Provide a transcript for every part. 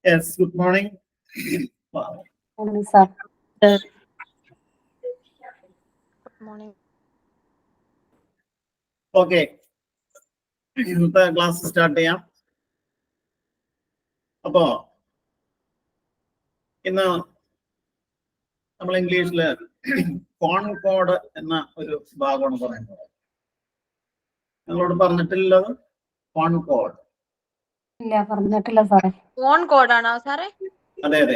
Yes, good morning. Morning, sir. Good morning. Okay. ഇന്നത്തെ class start ചെയ്യാം. അപ്പോ ഇന്ന് നമ്മൾ ഇംഗ്ലീഷില് കോൺകോഡ് എന്ന ഒരു ഭാഗമാണ് പറയുന്നത്. നിങ്ങളോട് പറഞ്ഞിട്ടില്ലത് കോൺകോഡ്. ഇല്ല, പറഞ്ഞിട്ടില്ല സാറേ. ഫോൺ കോഡാണോ സാറേ? അതെ അതെ.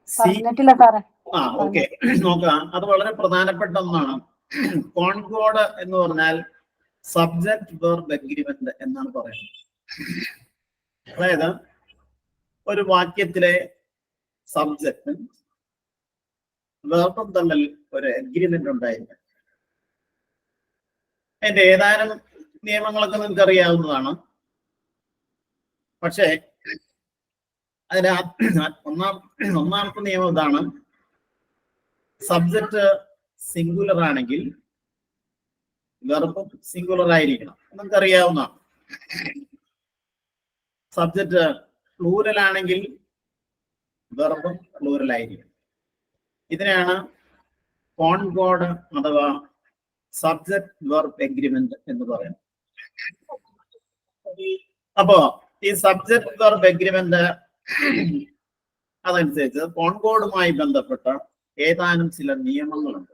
പറഞ്ഞിട്ടില്ല സാറേ. ഓക്കെ, നോക്കാം. അത് വളരെ പ്രധാനപ്പെട്ട ഒന്നാണ്. കോൺകോഡ് എന്ന് പറഞ്ഞാൽ സബ്ജക്ട് വെർബ് എഗ്രിമെന്റ് എന്നാണ് പറയുന്നത്. അതായത് ഒരു വാക്യത്തിലെ സബ്ജക്ട് വെർബും തമ്മിൽ ഒരു എഗ്രിമെന്റ് ഉണ്ടായിരിക്കും. അതിന്റെ ഏതാനും നിയമങ്ങളൊക്കെ നിങ്ങൾക്ക് അറിയാവുന്നതാണ്. പക്ഷേ അതിന് ഒന്നാമത്തെ നിയമം ഇതാണ്: സബ്ജക്ട് സിംഗുലർ ആണെങ്കിൽ വെർബും സിംഗുലർ ആയിരിക്കണം. നമുക്കറിയാവുന്നതാണ്. സബ്ജക്ട് പ്ലൂരൽ ആണെങ്കിൽ വെർബും പ്ലൂരൽ ആയിരിക്കും. ഇതിനെയാണ് കോൺകോഡ് അഥവാ സബ്ജക്ട് വെർബ് എഗ്രിമെന്റ് എന്ന് പറയുന്നത്. അപ്പോ ഈ സബ്ജക്ട് വെർബ് എഗ്രിമെന്റ് അതനുസരിച്ച് കോൺകോഡുമായി ബന്ധപ്പെട്ട ഏതാനും ചില നിയമങ്ങളുണ്ട്.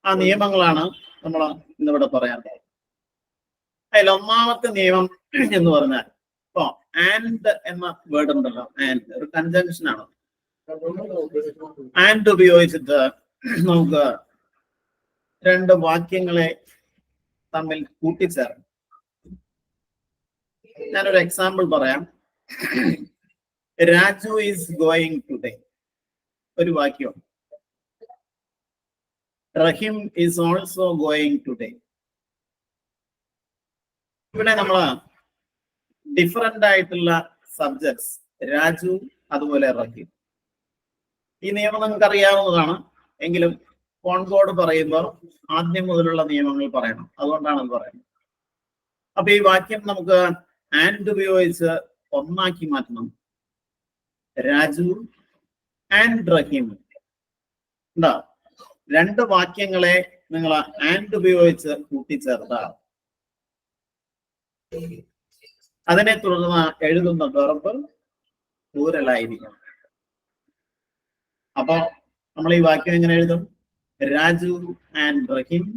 ആ നിയമങ്ങളാണ് നമ്മൾ ഇന്നിവിടെ പറയാൻ പോകുന്നത്. അതിൽ ഒന്നാമത്തെ നിയമം എന്ന് പറഞ്ഞാൽ, ഇപ്പോ ആൻഡ് എന്ന വേർഡ് ഉണ്ടല്ലോ, ആൻഡ് ഒരു കൺജങ്ഷൻ ആണ്. ആൻഡ് ഉപയോഗിച്ചിട്ട് നമുക്ക് രണ്ട് വാക്യങ്ങളെ തമ്മിൽ കൂട്ടിച്ചേർക്കാം. ഞാനൊരു എക്സാമ്പിൾ പറയാം. രാജു ഈസ് ഗോയിങ് ടുഡേ ഒരു വാക്യം. റഹീം ഈസ് ഓൾസോ ഗോയിങ് ടുഡേ. ഇവിടെ നമ്മൾ ഡിഫറെന്റ് ആയിട്ടുള്ള സബ്ജക്ട്സ്, രാജു അതുപോലെ റഹീം. ഈ നിയമം നിങ്ങൾക്ക് അറിയാവുന്നതാണ്. എങ്കിലും കോൺകോഡ് പറയുമ്പോൾ ആദ്യം മുതലുള്ള നിയമങ്ങൾ പറയണം. അതുകൊണ്ടാണ് അത് പറയുന്നത്. അപ്പൊ ഈ വാക്യം നമുക്ക് ആൻഡ് ഉപയോഗിച്ച് ഒന്നാക്കി മാറ്റണം. രാജു ആൻഡ് റഹീം. എന്താ, രണ്ട് വാക്യങ്ങളെ നിങ്ങൾ ആൻഡ് ഉപയോഗിച്ച് കൂട്ടിച്ചേർത്താൽ അതിനെ തുടർന്ന് എഴുതുന്ന വെർബ് പ്ലൂരലായിരിക്കണം. അപ്പൊ നമ്മൾ ഈ വാക്യം എങ്ങനെ എഴുതും? Raju and Rahim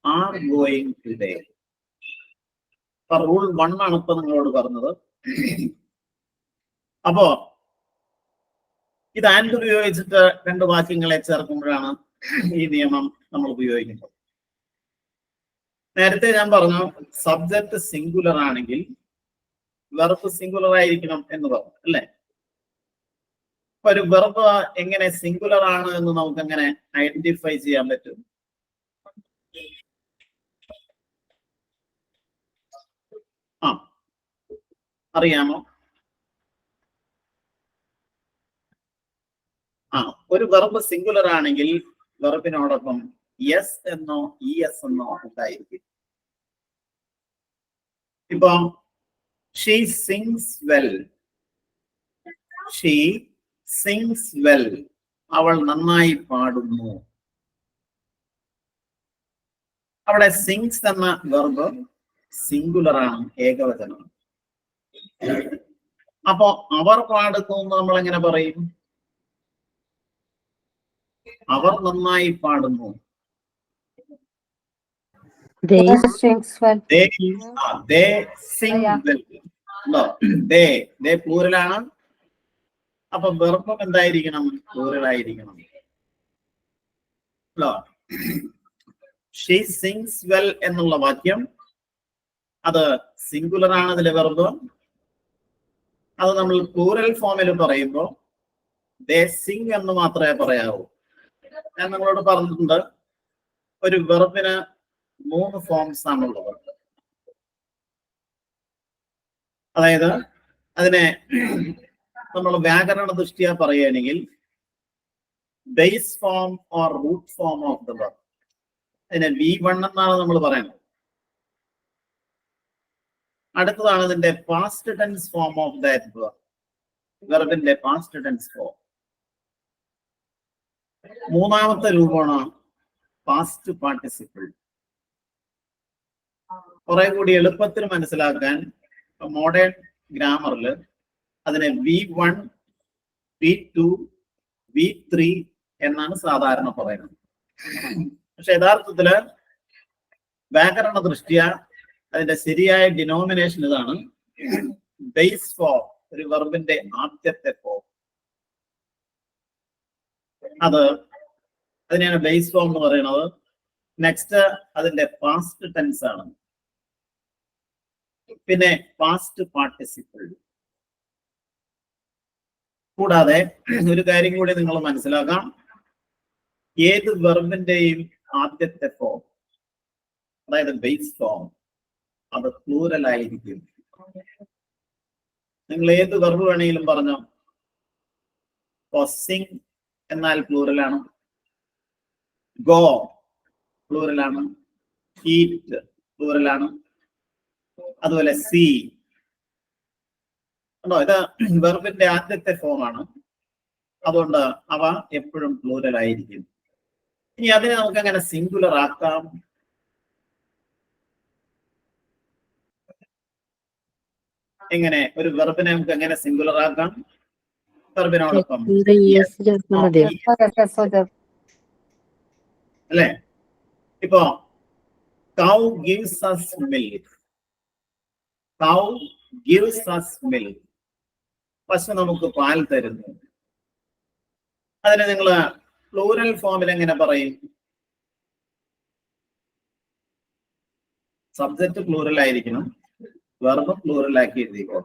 are going today. അപ്പൊ റൂൾ 1 ആണ് ഇപ്പൊ നിങ്ങളോട് പറഞ്ഞത്. അപ്പോ ഇത് ആൻഡ് ഉപയോഗിച്ചിട്ട് രണ്ട് വാക്യങ്ങളെ ചേർക്കുമ്പോഴാണ് ഈ നിയമം നമ്മൾ ഉപയോഗിക്കുന്നത്. നേരത്തെ ഞാൻ പറഞ്ഞു സബ്ജക്ട് സിംഗുലർ ആണെങ്കിൽ വെർബ് സിംഗുലർ ആയിരിക്കണം എന്ന് പറഞ്ഞു, അല്ലെ? അപ്പൊ ഒരു വെർബ് എങ്ങനെ സിംഗുലർ ആണ് എന്ന് നമുക്ക് എങ്ങനെ ഐഡന്റിഫൈ ചെയ്യാൻ പറ്റും? അറിയാമോ? ഒരു വെർബ് സിംഗുലർ ആണെങ്കിൽ വെർബിനോടൊപ്പം യെസ് എന്നോ ഇഎസ് എന്നോ ഉണ്ടായിരിക്കും. ഇപ്പൊ she sings well. She sings well. അവൾ നന്നായി പാടുന്നു. അവിടെ സിങ്സ് എന്ന വെർബ് സിംഗുലർ ആണ്, ഏകവചനം. അപ്പോ അവർ പാടുന്നു എന്ന് നമ്മൾ എങ്ങനെ പറയും? അവർ നന്നായി പാടുന്നു. പ്ലൂരലാണ്. അപ്പൊ വെർബം എന്തായിരിക്കണം? പ്ലൂരലായിരിക്കണം. ഷീ സിങ്സ് വെൽ എന്നുള്ള വാക്യം അത് സിംഗുലർ ആണ്. അതിലെ വെർബ് അത് നമ്മൾ പ്ലൂറൽ ഫോമിൽ പറയുമ്പോൾ ദേ സിംഗ് എന്ന് മാത്രമേ പറയാവൂ. ഞാൻ നിങ്ങളോട് പറഞ്ഞിട്ടുണ്ട്, ഒരു വെർബിന് 3 ഫോംസ് ആണുള്ളത്. അതായത് അതിനെ നമ്മൾ വ്യാകരണ ദൃഷ്ടിയാ പറയുകയാണെങ്കിൽ base form or root form of the verb. അതിനെ V1 എന്നാണ് നമ്മൾ പറയുന്നത്. അടുത്തതാണ് ഇതിന്റെ past tense form of that verb. വെർബിന്റെ പാസ്റ്റ് ടെൻസ് ഫോം. മൂന്നാമത്തെ രൂപമാണ് പാസ്റ്റ് പാർട്ടിസിപ്പിൾ. കുറെ കൂടി എളുപ്പത്തിൽ മനസ്സിലാക്കാൻ മോഡേൺ ഗ്രാമറിൽ അതിനെ V1, V2, V3 എന്നാണ് സാധാരണ പറയുന്നത്. പക്ഷെ യഥാർത്ഥത്തില് വ്യാകരണ ദൃഷ്ട്യാ അതിന്റെ ശരിയായ ഡിനോമിനേഷൻ ഇതാണ്: ബേസ് ഫോം, ഒരു വെർബിന്റെ ആദ്യത്തെ ഫോം. അതിനെയാണ് ബേസ് ഫോം എന്ന് പറയുന്നത്. നെക്സ്റ്റ് അതിന്റെ പാസ്റ്റ് ടെൻസ് ആണ്. പിന്നെ പാസ്റ്റ് പാർട്ടിസിപ്പിൾ. കൂടാതെ ഒരു കാര്യം കൂടി നിങ്ങൾ മനസ്സിലാക്കാം: ഏത് വെർബിന്റെയും ആദ്യത്തെ ഫോം, അതായത് ബേസ് ഫോം, അത് പ്ലൂറൽ ആയിരിക്കും. നിങ്ങൾ ഏത് വെർബ് വേണമെങ്കിലും പറഞ്ഞോ. സിംഗ് എന്നാൽ പ്ലൂറലാണ്, ഗോ പ്ലൂറലാണ്, ഈറ്റ് പ്ലൂറലാണ്, അതുപോലെ സീ. ഇത് വെർബിന്റെ ആദ്യത്തെ ഫോമാണ്. അതുകൊണ്ട് അവ എപ്പോഴും പ്ലൂറൽ ആയിരിക്കും. ഇനി അതിനെ നമുക്ക് എങ്ങനെ സിംഗുലർ ആക്കാം? എങ്ങനെ ഒരു വെർബിനെ നമുക്ക് എങ്ങനെ സിംഗുലർ ആക്കാം? വെർബിനോടൊപ്പം അല്ലെ? ഇപ്പോ കൗ ഗിവ്സ് അസ് മിൽക്ക്. കൗ ഗിവ്സ് അസ് മിൽക്ക്. പശു നമുക്ക് പാൽ തരുന്നു. അതിനെ നിങ്ങൾ പ്ലൂറൽ ഫോമിൽ എങ്ങനെ പറയും? സബ്ജക്ട് പ്ലൂറൽ ആയിരിക്കണം, വെർബ് പ്ലൂറൽ ആക്കി എഴുതിക്കോ.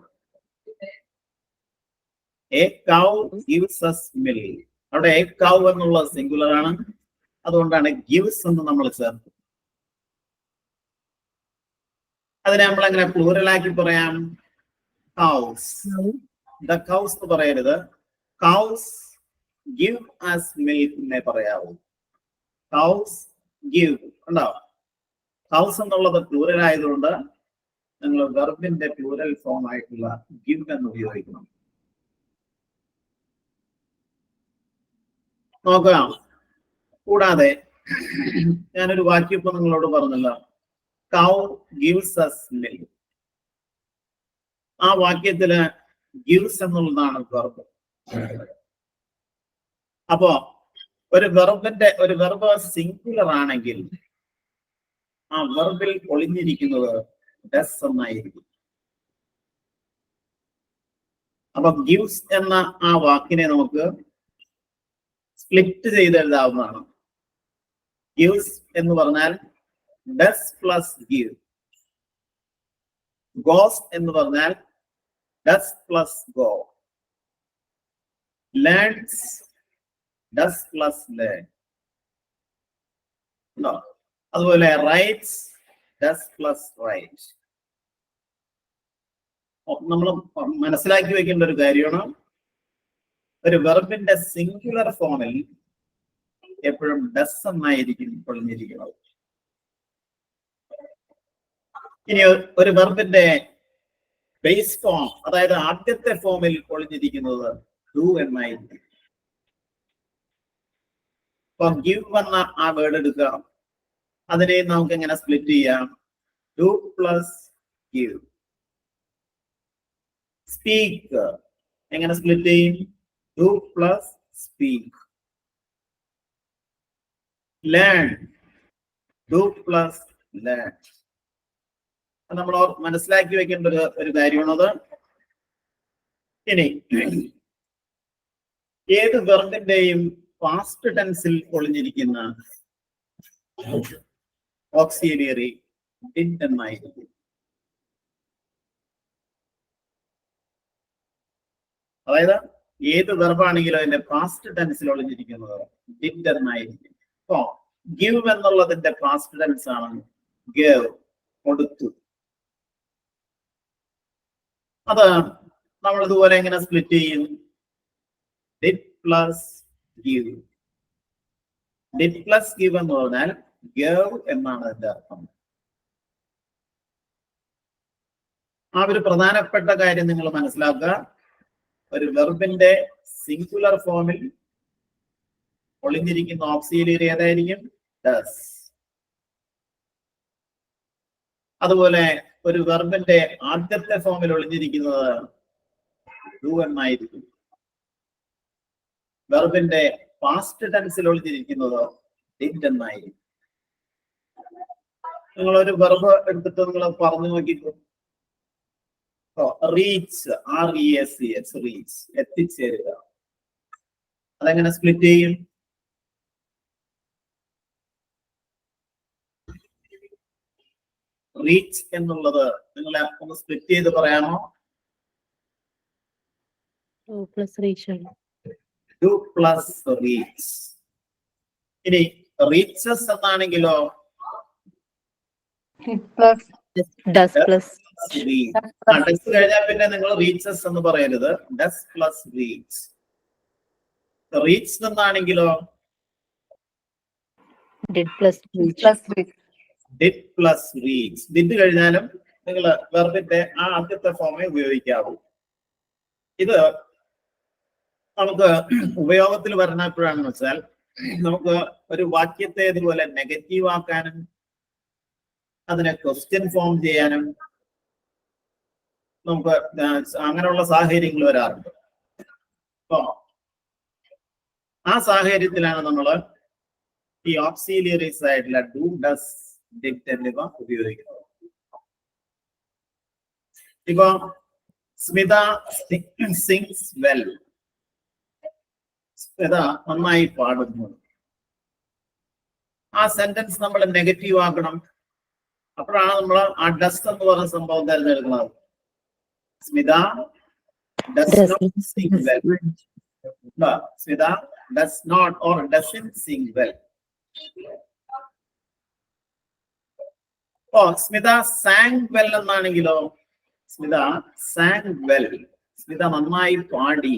A cow gives us milk. അവിടെ എ കൗ എന്നുള്ളത് സിംഗുലർ ആണ്. അതുകൊണ്ടാണ് ഗിവ്സ് എന്ന് നമ്മൾ ചേർത്ത്. അതിനെ നമ്മൾ എങ്ങനെ പ്ലൂറൽ ആക്കി പറയാം? കൗസ്. ദ കൗസ് എന്ന് പറയരുത്. കൗസ് ഗിവ് അസ് മിൽക്ക് എന്നേ പറയാവൂ. കൗസ് ഗിവ് ഉണ്ടാവും. കൗസ് എന്നുള്ളത് പ്ലൂറൽ ആയതുകൊണ്ട് നിങ്ങൾ വെർബിന്റെ പ്ലൂറൽ ഫോം ആയിട്ടുള്ള ഗിവ് എന്ന് ഉപയോഗിക്കണം. നോക്കാം. കൂടാതെ ഞാനൊരു വാക്യം ഇപ്പൊ നിങ്ങളോട് പറഞ്ഞല്ലോ, കൗ ഗിവ്സ് അസ് മിൽക്ക്. ആ വാക്യത്തില് ഗിവ്സ് എന്നുള്ളതാണ് വെർബ്. അപ്പോ ഒരു വെർബ് സിംഗുലർ ആണെങ്കിൽ ആ വെർബിൽ ഒളിഞ്ഞിരിക്കുന്നത് ഡസ് എന്നായിരിക്കും. അപ്പൊ ഗിവ്സ് എന്ന ആ വാക്കിനെ നമുക്ക് സ്പ്ലിറ്റ് ചെയ്ത് എഴുതാവുന്നതാണ്. ഗിവ്സ് എന്ന് പറഞ്ഞാൽ ഡസ് പ്ലസ് ഗിവ്. ഗോസ് എന്ന് പറഞ്ഞാൽ does plus go. Learns does plus learn. അതുപോലെ റൈറ്റ്സ് ഡസ് പ്ലസ് റൈറ്റ്. നമ്മൾ മനസ്സിലാക്കി വെക്കേണ്ട ഒരു കാര്യമാണ്, ഒരു വെർബിന്റെ സിംഗുലർ ഫോമിൽ എപ്പോഴും ഡസ് എന്നായിരിക്കും ഒളിഞ്ഞിരിക്കുന്നത്. ഇനി ഒരു വെർബിന്റെ ബേസ് ഫോം, അതായത് ആദ്യത്തെ ഫോമിൽ ഒളിഞ്ഞിരിക്കുന്നത് ഡു എന്നായിരിക്കും. ഇപ്പൊ ഗിവ് എന്ന ആ വേർഡ് എടുക്കുക, അതിനെ നമുക്ക് എങ്ങനെ സ്പ്ലിറ്റ് ചെയ്യാം? Do plus give. സ്പീക്ക് എങ്ങനെ സ്പ്ലിറ്റ് ചെയ്യും? Do plus speak. Learn do plus learn. നമ്മൾ മനസ്സിലാക്കി വെക്കേണ്ട ഒരു കാര്യമാണത്. ഇനി ഏത് വെർബിന്റെയും പാസ്റ്റ് ടെൻസിൽ ഒളിഞ്ഞിരിക്കുന്ന ഓക്സിലിയറി ഡിഡ് എന്നായിരിക്കും. അതായത് ഏത് വെർബാണെങ്കിലും അതിന്റെ പാസ്റ്റ് ടെൻസിൽ ഒളിഞ്ഞിരിക്കുന്നത് ഡിഡ് എന്നായിരിക്കും. ഇപ്പോ ഗിവ് എന്നുള്ളതിന്റെ പാസ്റ്റ് ടെൻസ് ആണ് ഗേവ്, കൊടുത്തു. അത് നമ്മൾ ഇതുപോലെ എങ്ങനെ സ്പ്ലിറ്റ് ചെയ്യും? Did plus give. Did plus give എന്ന് പറഞ്ഞാൽ ഗേവ് എന്നാണ് അതിന്റെ അർത്ഥം. ആ ഒരു പ്രധാനപ്പെട്ട കാര്യം നിങ്ങൾ മനസ്സിലാക്കുക. ഒരു വെർബിന്റെ സിംഗുലർ ഫോമിൽ ഒളിഞ്ഞിരിക്കുന്ന ഓക്സിലിയറി ഏതായിരിക്കും? ഡസ്. അതുപോലെ ഒരു വെർബിന്റെ ആദ്യത്തെ ഫോമിൽ ഒളിഞ്ഞിരിക്കുന്നത് ഡു എന്നായിരിക്കും. വെർബിന്റെ പാസ്റ്റ് ടെൻസിൽ ഒളിഞ്ഞിരിക്കുന്നത് ഡിഡ് എന്നായിരിക്കും. നിങ്ങളൊരു വെർബ് എടുത്തിട്ട് നിങ്ങൾ പറഞ്ഞു നോക്കിക്കോ. റീച്ച്, REACH, റീച്ച്, എത്തിച്ചേരുക. അതെങ്ങനെ സ്പ്ലിറ്റ് ചെയ്യും? റീച്ച് എന്നുള്ളത് നിങ്ങളെ ഒന്ന് സ്പ്ലിറ്റ് ചെയ്ത് പറയാമോ? Do plus reach. ഇനി റീച്ചസ് എന്നാണെങ്കിലോ? ഡസ് പ്ലസ് ഡസ് കഴിഞ്ഞാൽ പിന്നെ നിങ്ങൾ റീച്ചസ് എന്ന് പറയരുത്. Does plus reach. റീച്ച് എന്നാണെങ്കിലോ? Did plus reach. ഡിഡ് കഴിഞ്ഞാലും നിങ്ങൾ വെർബിന്റെ ആ ആദ്യത്തെ ഫോമേ ഉപയോഗിക്കാവൂ. ഇത് നമുക്ക് ഉപയോഗത്തിൽ വരുന്ന എപ്പോഴാണെന്ന് വെച്ചാൽ, നമുക്ക് ഒരു വാക്യത്തെ ഇതുപോലെ നെഗറ്റീവ് ആക്കാനും അതിനെ ക്വസ്റ്റ്യൻ ഫോം ചെയ്യാനും നമുക്ക് അങ്ങനെയുള്ള സാഹചര്യങ്ങൾ വരാറുണ്ട്. അപ്പൊ ആ സാഹചര്യത്തിലാണ് നമ്മൾ ഈ ഓക്സിലിയറീസ് ആയിട്ടുള്ള ഡു, ഡസ്, ഡിഡ് എന്നിവ ഉപയോഗിക്കുന്നത്. ഇപ്പൊ സ്മിത സിങ്സ് വെൽ. സ്മിത നന്നായി പാടുന്നു. ആ സെന്റൻസ് നമ്മൾ നെഗറ്റീവ് ആക്കണം. അപ്പോഴാണ് നമ്മൾ ആ ഡസ് എന്ന് പറഞ്ഞ സംഭവം തിരഞ്ഞെടുക്കുന്നത്. Smitha does not sing well. Smitha does not or doesn't sing well. Smitha sang well എന്നാണെങ്കിലോ? Smitha sang well. സ്മിത നന്നായി പാടി.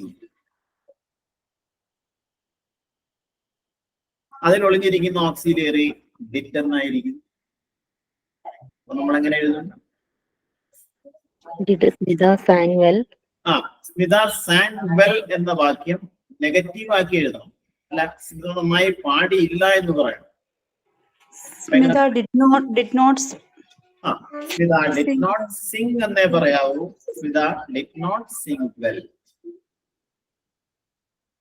അതിലൊളിഞ്ഞിരിക്കുന്ന ഓക്സിലിയറി ഡിഡ് എന്നായിരിക്കും. നമ്മൾ എങ്ങനെ എഴുതും? Smitha sang well. Smitha sang well എന്ന വാക്യം നെഗറ്റീവ് ആക്കി എഴുതണം. അല്ല, സ്മിത നന്നായി പാടിയില്ല എന്ന് പറയണം. സ്മിത ഡിഡ് നോട്ട് സിംഗ് എന്നേ പറയാവൂ. Smitha did not sing well.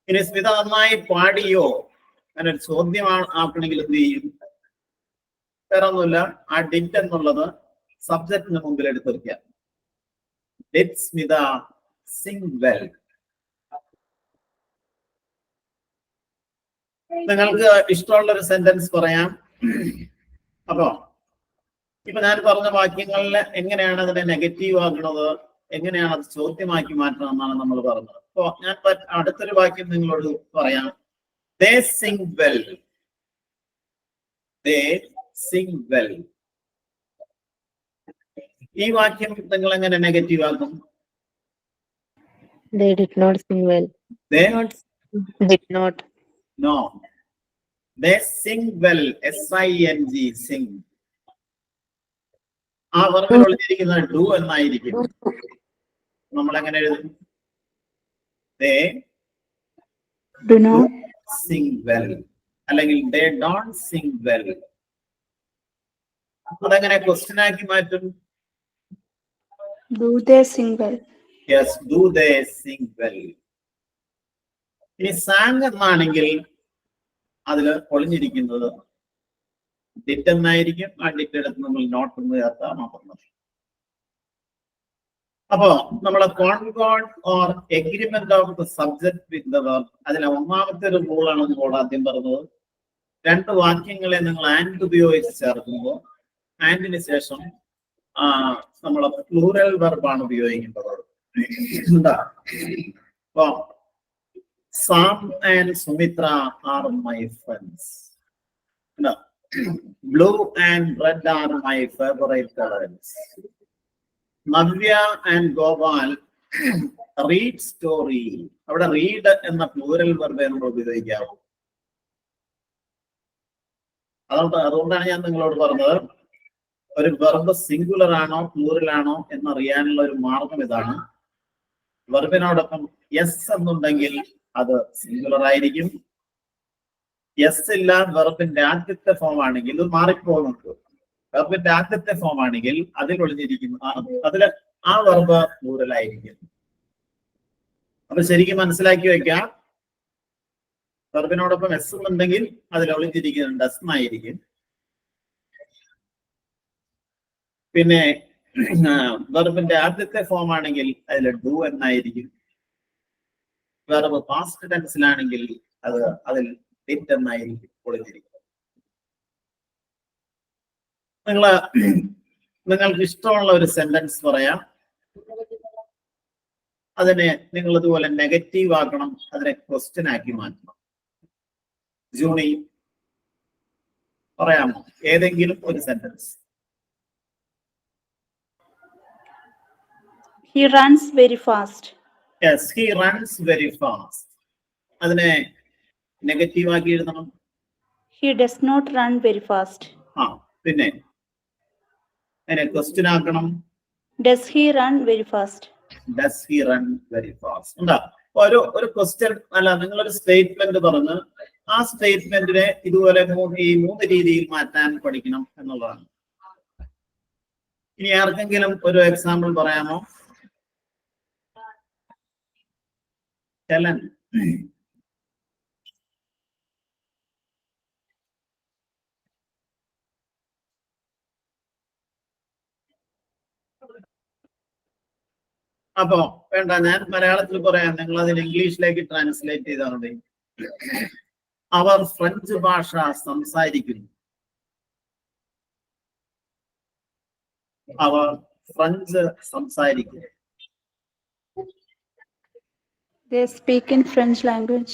ഇനി സ്മിത നന്നായി പാടിയോ അങ്ങനെ ഒരു ചോദ്യം ആക്കണമെങ്കിൽ എന്ത് ചെയ്യും? വേറെ ഒന്നുമില്ല, ആ ഡിഡ് എന്നുള്ളത് സബ്ജക്റ്റിന് മുമ്പിൽ എടുത്ത് വെക്കാം. Did Smitha Singh well. നിങ്ങൾക്ക് ഇഷ്ടമുള്ള ഒരു സെന്റൻസ് പറയാം. അപ്പോ ഇപ്പൊ ഞാൻ പറഞ്ഞ വാക്യങ്ങളിൽ എങ്ങനെയാണ് അതിനെ നെഗറ്റീവ് ആക്കുന്നത്, എങ്ങനെയാണ് അത് ചോദ്യമാക്കി മാറ്റണം എന്നാണ് നമ്മൾ പറഞ്ഞത്. അപ്പോ ഞാൻ അടുത്തൊരു വാക്യം നിങ്ങളോട് പറയാം. They sing well. They sing well. ഈ വാക്യം നിങ്ങൾ എങ്ങനെ നെഗറ്റീവ് ആക്കും? They did not sing well. They Did not. No. They sing well. SING, sing. ആ വെർബിൽ ഒളിഞ്ഞിരിക്കുന്ന ഡു എന്നായിരിക്കും. നമ്മൾ എങ്ങനെ എഴുതും? They Do not sing well. അല്ലെങ്കിൽ they don't sing well. അതെങ്ങനെ ക്വസ്റ്റ്യൻ ആക്കി മാറ്റും? do they sing well. Yes, do they sing well. ഇനി sang എന്നാണെങ്കിൽ അതിൽ ഒളിഞ്ഞിരിക്കുന്നത് ഡിഡ് എന്നായിരിക്കും. ആ ഡിഡ് എടുത്ത് നമ്മൾ നോട്ട് എന്ന് ചേർത്താൽ മാത്രം മതി. അപ്പോ നമ്മളെ concord or agreement of the subject with the verb, അതിലെ ഒന്നാമത്തെ ഒരു റൂളാണ് നമ്മൾ ആദ്യം പറഞ്ഞത്. രണ്ട് വാക്യങ്ങളെ നിങ്ങൾ ആൻഡ് ഉപയോഗിച്ച് ചേർക്കുമ്പോൾ ആൻഡിന് ശേഷം നമ്മളെ പ്ലൂറൽ വെർബാണ് ഉപയോഗിക്കേണ്ടത്. എന്താ? അപ്പോ Sam and Sumitra are my friends. Blue and red are my favourite colours. Navya and Gopal read story. അവിടെ റീഡ് എന്ന പ്ലൂറൽ വെർബ് നമ്മൾ ഉപയോഗിക്കാവൂ. അതുകൊണ്ടാണ് ഞാൻ നിങ്ങളോട് പറഞ്ഞത് ഒരു വെർബ് സിംഗുലർ ആണോ പ്ലൂറൽ ആണോ എന്നറിയാനുള്ള ഒരു മാർഗം ഇതാണ്. വെർബിനോടൊപ്പം യെസ് എന്നുണ്ടെങ്കിൽ അത് സിംഗുലർ ആയിരിക്കും. യെസ് ഇല്ല വെർബിന്റെ ആദ്യത്തെ ഫോം ആണെങ്കിൽ ഇത് മാറിപ്പോകുന്നുണ്ട്. വെർബിന്റെ ആദ്യത്തെ ഫോം ആണെങ്കിൽ അതിൽ ഒളിഞ്ഞിരിക്കുന്നു അതില് ആ വെർബ് പ്ലൂറൽ ആയിരിക്കും. അപ്പൊ ശരിക്കും മനസ്സിലാക്കി വെക്കാം. വെർബിനോടൊപ്പം എസ് എന്നുണ്ടെങ്കിൽ അതിൽ ഒളിഞ്ഞിരിക്കുന്നുണ്ട് എസ് എന്നായിരിക്കും. പിന്നെ വെർബിന്റെ ആദ്യത്തെ ഫോം ആണെങ്കിൽ അതിൽ ഡു എന്നായിരിക്കും. വെർബ് പാസ്റ്റ് ടെൻസിലാണെങ്കിൽ അതിൽ ഡിഡ് എന്നായിരിക്കും ഒളിഞ്ഞിരിക്കുന്നത്. നിങ്ങൾക്ക് ഇഷ്ടമുള്ള ഒരു സെന്റൻസ് പറയാം. അതിനെ നിങ്ങൾ ഇതുപോലെ നെഗറ്റീവ് ആക്കണം, അതിനെ ക്വസ്റ്റ്യൻ ആക്കി മാറ്റണം. ജൂണി പറയാമോ ഏതെങ്കിലും ഒരു sentence? He runs very fast. Yes, he runs very fast. അതിനെ നെഗറ്റീവ് ആക്കി എഴുതണം. He does not run very fast. പിന്നെ അതിനെ ക്വസ്റ്റ്യൻ ആക്കണം. Does he run very fast? Does he run very fast? എന്താ ഒരു ക്വസ്റ്റ്യൻ അല്ല, നിങ്ങളൊരു സ്റ്റേറ്റ്മെന്റ് പറഞ്ഞ് ആ സ്റ്റേറ്റ്മെന്റിനെ ഇതുപോലെ ഈ 3 രീതിയിൽ മാറ്റാൻ പഠിക്കണം എന്നുള്ളതാണ്. ഇനി ആർക്കെങ്കിലും ഒരു എക്സാമ്പിൾ പറയാമോ? ഹെലൻ. അപ്പോ വേണ്ട, ഞാൻ മലയാളത്തിൽ പറയാം, നിങ്ങൾ അതിന് ഇംഗ്ലീഷിലേക്ക് ട്രാൻസ്ലേറ്റ് ചെയ്താൽ മതി. അവർ ഫ്രഞ്ച് ഭാഷ സംസാരിക്കുന്നു. അവർ ഫ്രഞ്ച് സംസാരിക്കുന്നു. They speak in French language.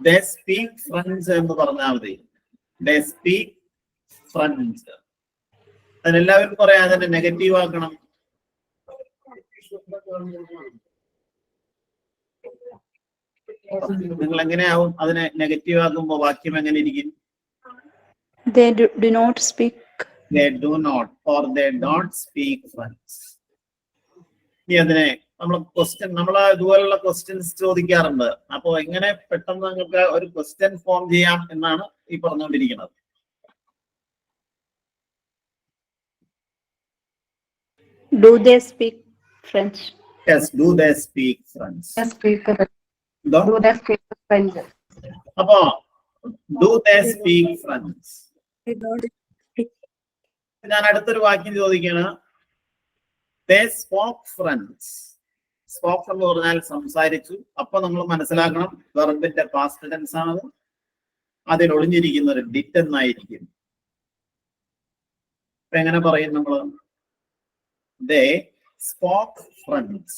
they speak French എന്ന് പറഞ്ഞാൽ മതി. They speak French. അതിനെല്ലാവരും പറയാം, അതിനെ നെഗറ്റീവ് ആക്കണം. നിങ്ങൾ എങ്ങനെയാവും അതിനെ നെഗറ്റീവ് ആക്കുമ്പോ വാക്യം എങ്ങനെ ഇരിക്കും? They do not speak. They do not or they don't speak French. ഇനി അതിനെ നമ്മൾ ഇതുപോലുള്ള ക്വസ്റ്റ്യൻസ് ചോദിക്കാറുണ്ട്. അപ്പോ എങ്ങനെ പെട്ടെന്ന് നിങ്ങൾക്ക് ഒരു ക്വസ്റ്റ്യൻ ഫോം ചെയ്യാം എന്നാണ് ഈ പറഞ്ഞുകൊണ്ടിരിക്കുന്നത്. Do they speak French? Yes, do they speak French? Do they speak French? അപ്പോ do they speak French? ഞാൻ അടുത്തൊരു വാക്യം ചോദിക്കാണ്. They spoke French. Spoke എന്ന് പറഞ്ഞാൽ സംസാരിച്ചു. അപ്പൊ നമ്മൾ മനസ്സിലാക്കണം വെർബിന്റെ പാസ്റ്റ് ടെൻസ് ആണ്. അതിൽ ഒളിഞ്ഞിരിക്കുന്ന ഒരു ഡിഡ് എന്നായിരിക്കും. അപ്പൊ എങ്ങനെ പറയും നമ്മള്? They spoke French.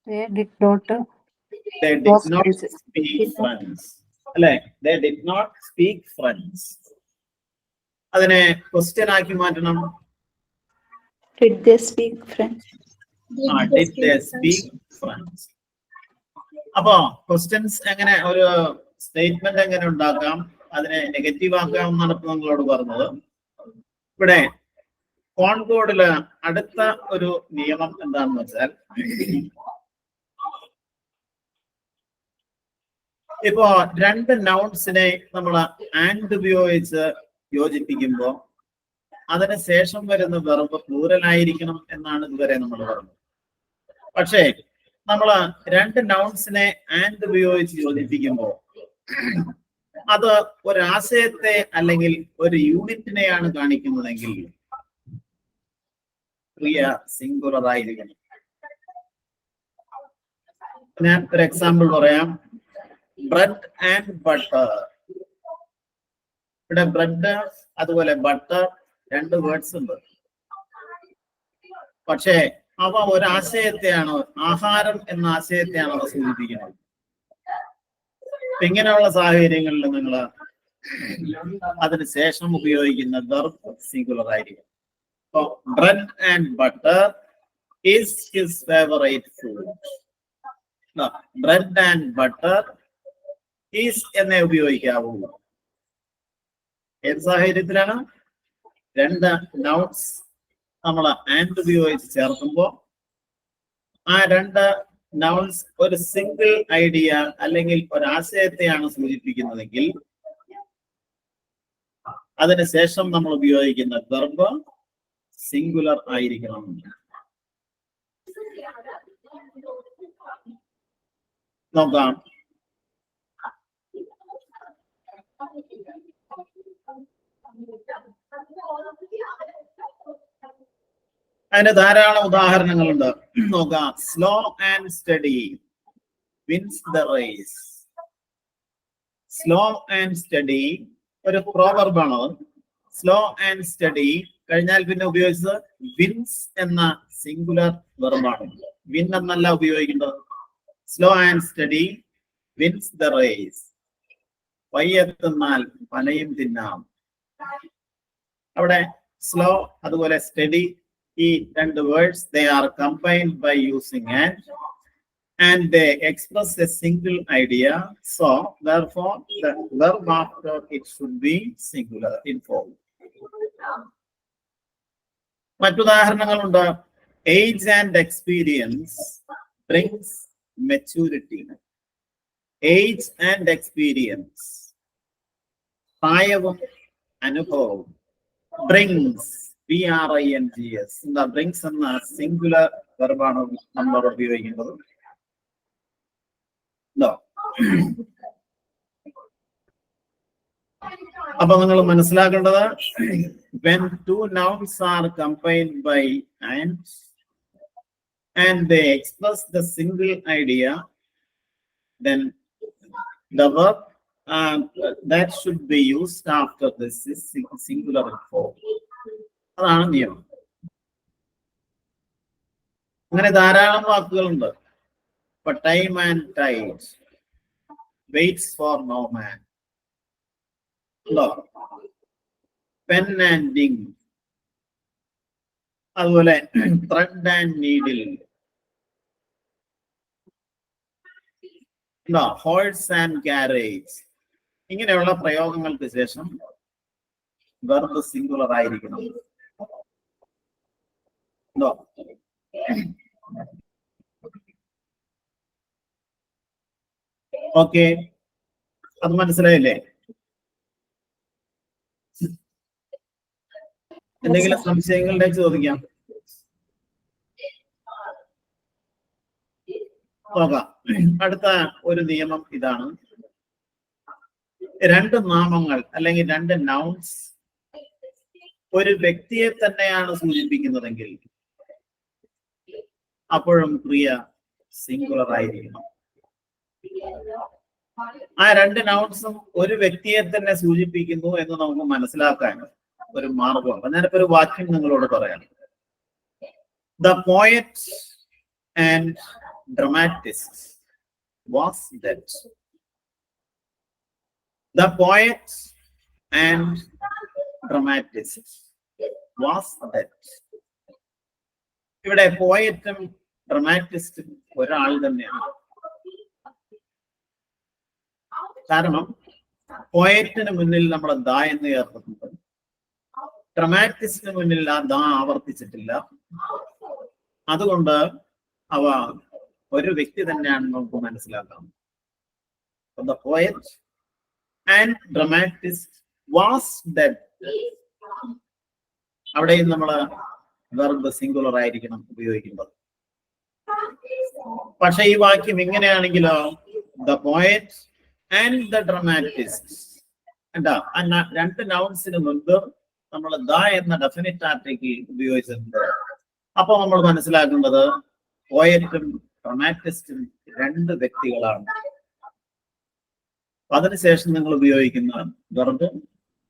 They did not speak French. അല്ലെ? They did not speak French. അതിനെ ക്വസ്റ്റ്യൻ ആക്കി മാറ്റണം. Did they speak French? Did they speak French? അപ്പൊ ക്വസ്റ്റ്യൻസ് എങ്ങനെ, ഒരു സ്റ്റേറ്റ്മെന്റ് എങ്ങനെ ഉണ്ടാക്കാം, അതിനെ നെഗറ്റീവ് ആക്കാം എന്നാണ് ഇപ്പൊ നിങ്ങളോട് പറഞ്ഞത്. ഇവിടെ കോൺകോഡില് അടുത്ത ഒരു നിയമം എന്താണെന്ന് വെച്ചാൽ, ഇപ്പോ 2 നൗൺസിനെ നമ്മൾ ആൻഡ് ഉപയോഗിച്ച് യോജിപ്പിക്കുമ്പോ അതിന് ശേഷം വരുന്ന വെർബ് പ്ലൂറൽ ആയിരിക്കണം എന്നാണ് ഇതുവരെ നമ്മൾ പറഞ്ഞത്. പക്ഷേ നമ്മൾ 2 നൗൺസിനെ ആൻഡ് ഉപയോഗിച്ച് യോജിപ്പിക്കുമ്പോ അത് ഒരാശയത്തെ അല്ലെങ്കിൽ ഒരു യൂണിറ്റിനെയാണ് കാണിക്കുന്നതെങ്കിൽ ക്രിയ സിംഗുലർ ആയിരിക്കണം. ഞാൻ ഒരു എക്സാമ്പിൾ പറയാം. Bread and butter. ഇവിടെ ബ്രെഡ് അതുപോലെ ബട്ടർ 2 വേർഡ്സ് ഉണ്ട്. പക്ഷേ അവ ഒരാശയത്തെയാണ്, ആഹാരം എന്ന ആശയത്തെയാണ് അവ സൂചിപ്പിക്കുന്നത്. ഇങ്ങനെയുള്ള സാഹചര്യങ്ങളിൽ നിങ്ങൾ അതിന് ശേഷം ഉപയോഗിക്കുന്ന വെർബ് സിംഗുലർ ആയിരിക്കും. So, bread and butter is his favorite food. No, bread and butter is എന്നേ ഉപയോഗിക്കാവൂ. ഏത് സാഹചര്യത്തിലാണ്? രണ്ട് നൗൺസ് നമ്മൾ ആൻഡ് ഉപയോഗിച്ച് ചേർക്കുമ്പോൾ ആ രണ്ട് നൗൺസ് ഒരു സിംഗിൾ ഐഡിയ അല്ലെങ്കിൽ ഒരാശയത്തെയാണ് സൂചിപ്പിക്കുന്നതെങ്കിൽ അതിനുശേഷം നമ്മൾ ഉപയോഗിക്കുന്ന വെർബ് സിംഗുലർ ആയിരിക്കണം. നോക്കാം. അതിന് ധാരാളം ഉദാഹരണങ്ങളുണ്ട്. നോക്കാം. Slow and steady wins the race. Slow and steady ഒരു പ്രോവർബാണ്. സ്ലോ ആൻഡ് സ്റ്റഡി കഴിഞ്ഞാൽ പിന്നെ ഉപയോഗിച്ചത് വിൻസ് എന്ന സിംഗുലർ വെർബാണ്. വിൻ എന്നല്ല ഉപയോഗിക്കേണ്ടത്. Slow and steady wins the race. വയ്യെത്തുന്നാൽ പനയും തിന്നാം. അവിടെ സ്ലോ അതുപോലെ സ്റ്റഡി ഈ രണ്ട് words they are combined by using and they express a single idea, so therefore the verb after it should be singular in form. മറ്റുദാഹരണങ്ങളുണ്ട്. Age and experience brings maturity. Age and experience പ്രായവും അനുഭവവും brings BRINGS. എന്താ brings എന്ന singular വെർബാണ് നമ്മൾ ഉപയോഗിക്കുന്നത്. അപ്പൊ നിങ്ങൾ മനസ്സിലാക്കേണ്ടത് when two nouns are combined by and they express the single idea, then the verb that should be used after this is singular form. അതാണ് നിയമം. അങ്ങനെ ധാരാളം വാക്കുകളുണ്ട്. ഇപ്പൊ time and tide, waits for no man, pen and ink, അതുപോലെ thread and needle, horse and carriage. ഇങ്ങനെയുള്ള പ്രയോഗങ്ങൾക്ക് ശേഷം വെർബ് സിംഗുലർ ആയിരിക്കണം. ഓക്കെ, അത് മനസ്സിലായില്ലേ? എന്തെങ്കിലും സംശയങ്ങളുടെ ചോദിക്കാം. നോക്കാം. അടുത്ത ഒരു നിയമം ഇതാണ്. രണ്ട് നാമങ്ങൾ അല്ലെങ്കിൽ രണ്ട് നൗൺസ് ഒരു വ്യക്തിയെ തന്നെയാണ് സൂചിപ്പിക്കുന്നതെങ്കിൽ അപ്പോഴും ക്രിയ സിംഗുലർ ആയിരിക്കണം. ആ രണ്ട് നൗൺസും ഒരു വ്യക്തിയെ തന്നെ സൂചിപ്പിക്കുന്നു എന്ന് നമുക്ക് മനസ്സിലാക്കാൻ ഒരു മാർഗമുണ്ട്. ഞാനിപ്പോ ഒരു വാക്യം നിങ്ങളോട് പറയാം. The poet and dramatist was dead. The poet and dramatist was dead. ഇവിടെ പോയറ്റും ഡ്രമാറ്റിസ്റ്റും ഒരാൾ തന്നെയാണ്. കാരണം പോയറ്റിന് മുന്നിൽ നമ്മൾ ദ എന്ന് ചേർത്തിട്ടുണ്ട്, ഡ്രമാറ്റിസ്റ്റിന് മുന്നിൽ ആ ദ ആവർത്തിച്ചിട്ടില്ല. അതുകൊണ്ട് അവ ഒരു വ്യക്തി തന്നെയാണെന്ന് നമുക്ക് മനസ്സിലാക്കാം. The poet and dramatist was dead. അവിടെയും നമ്മൾ വെർബ് സിംഗുലർ ആയിരിക്കണം ഉപയോഗിക്കുന്നത്. പക്ഷെ ഈ വാക്യം ഇങ്ങനെയാണെങ്കിലോ the poet and the dramatist എന്താ രണ്ട് നൗൺസിന് മുൻപ് നമ്മൾ ദ എന്ന ഡെഫിനിറ്റ് ആർട്ടിക്കിൾ ഉപയോഗിച്ചിട്ടുണ്ട്. അപ്പൊ നമ്മൾ മനസ്സിലാക്കേണ്ടത് പോയറ്റും ഡ്രമാറ്റിസ്റ്റും രണ്ട് വ്യക്തികളാണ്. അതിനുശേഷം നിങ്ങൾ ഉപയോഗിക്കുന്ന വെർബ്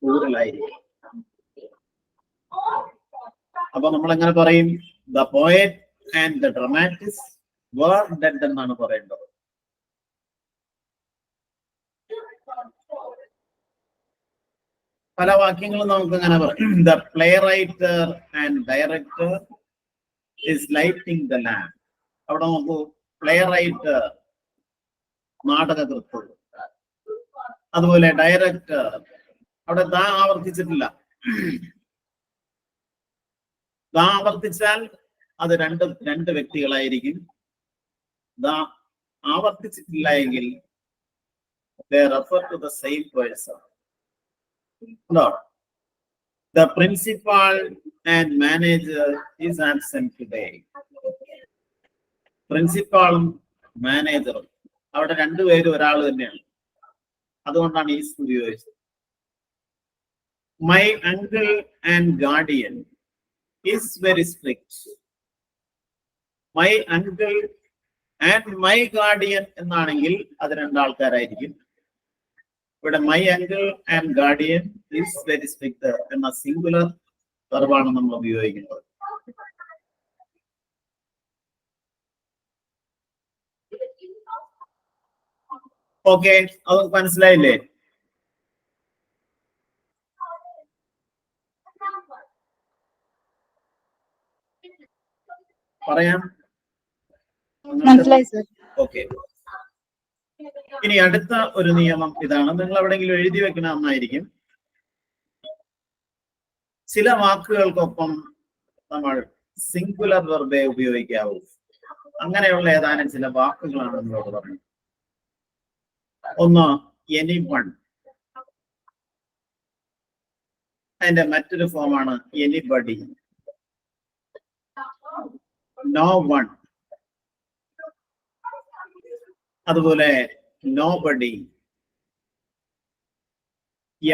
പ്ലൂറലായിരിക്കും. അപ്പൊ നമ്മൾ എങ്ങനെ പറയും? The poet and the dramatist were dead എന്നാണ് പറയേണ്ടത്. പല വാക്യങ്ങളും നമുക്ക് അങ്ങനെ പറയാം. The play writer and director is lighting the lamp. അവിടെ നമുക്ക് പ്ലേ റൈറ്റർ നാടകകൃത്ത്, അതുപോലെ ഡയറക്ടർ അവിടെ ദാ ആവർത്തിച്ചിട്ടില്ല. ദാ ആവർത്തിച്ചാൽ അത് രണ്ട് വ്യക്തികളായിരിക്കും. ദാ ആവർത്തിച്ചിട്ടില്ല എങ്കിൽ they refer to the same person. No. The principal and manager is absent today. പ്രിൻസിപ്പാളും മാനേജറും അവിടെ രണ്ടുപേരും ഒരാൾ തന്നെയാണ്. അതുകൊണ്ടാണ് ഈ ഉപയോഗിച്ചത്. My uncle and guardian is very strict. My uncle and my guardian എന്നാണെങ്കിൽ അത് രണ്ടാൾക്കാരായിരിക്കും. ഇവിടെ my uncle and guardian is very strict എന്ന സിംഗുലർ വെർബാണ് നമ്മൾ ഉപയോഗിക്കുന്നത്. ഓക്കെ, അത് മനസ്സിലായില്ലേ? പറയാം. മനസ്സിലായി സർ. ഓക്കെ, ഇനി അടുത്ത ഒരു നിയമം ഇതാണ്. നിങ്ങൾ എവിടെയെങ്കിലും എഴുതി വെക്കണ നന്നായിരിക്കും. ചില വാക്കുകൾക്കൊപ്പം നമ്മൾ സിംഗുലർ വെർബേ ഉപയോഗിക്കാവൂ. അങ്ങനെയുള്ള ഏതാനും ചില വാക്കുകളാണ് നിങ്ങളോട് പറയുന്നത്. ഒന്ന് എനിവൺ, അതിന്റെ മറ്റൊരു ഫോമാണ് എനിബഡി. നോ വൺ, അതുപോലെ നോബഡി,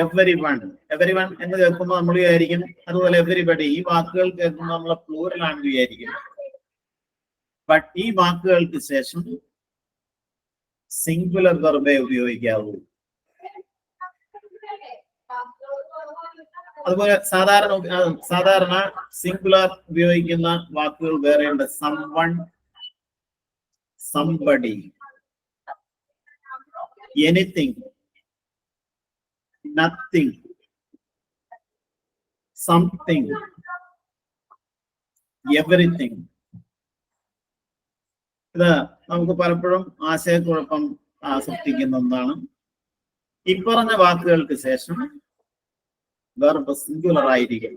എവരിവൺ. എവരിവൺ എന്ന് കേൾക്കുമ്പോൾ നമ്മൾ വിചാരിക്കും, അതുപോലെ എവരിബഡി. ഈ വാക്കുകൾ കേൾക്കുമ്പോൾ നമ്മൾ പ്ലൂറൽ ആണെന്ന് വിചാരിക്കും. ബട്ട് ഈ വാക്കുകൾക്ക് ശേഷം സിംഗുലർ വെർബേ ഉപയോഗിക്കാവൂ. അതുപോലെ സാധാരണ സിംഗുലർ ഉപയോഗിക്കുന്ന വാക്കുകൾ വേറെയുണ്ട്. Someone, somebody, anything, nothing, something, everything. ഇത് നമുക്ക് പലപ്പോഴും ആശയക്കുഴപ്പം സൃഷ്ടിക്കുന്ന ഒന്നാണ്. ഇപ്പറഞ്ഞ വാക്കുകൾക്ക് ശേഷം വെർബ് സിംഗുലർ ആയിരിക്കും.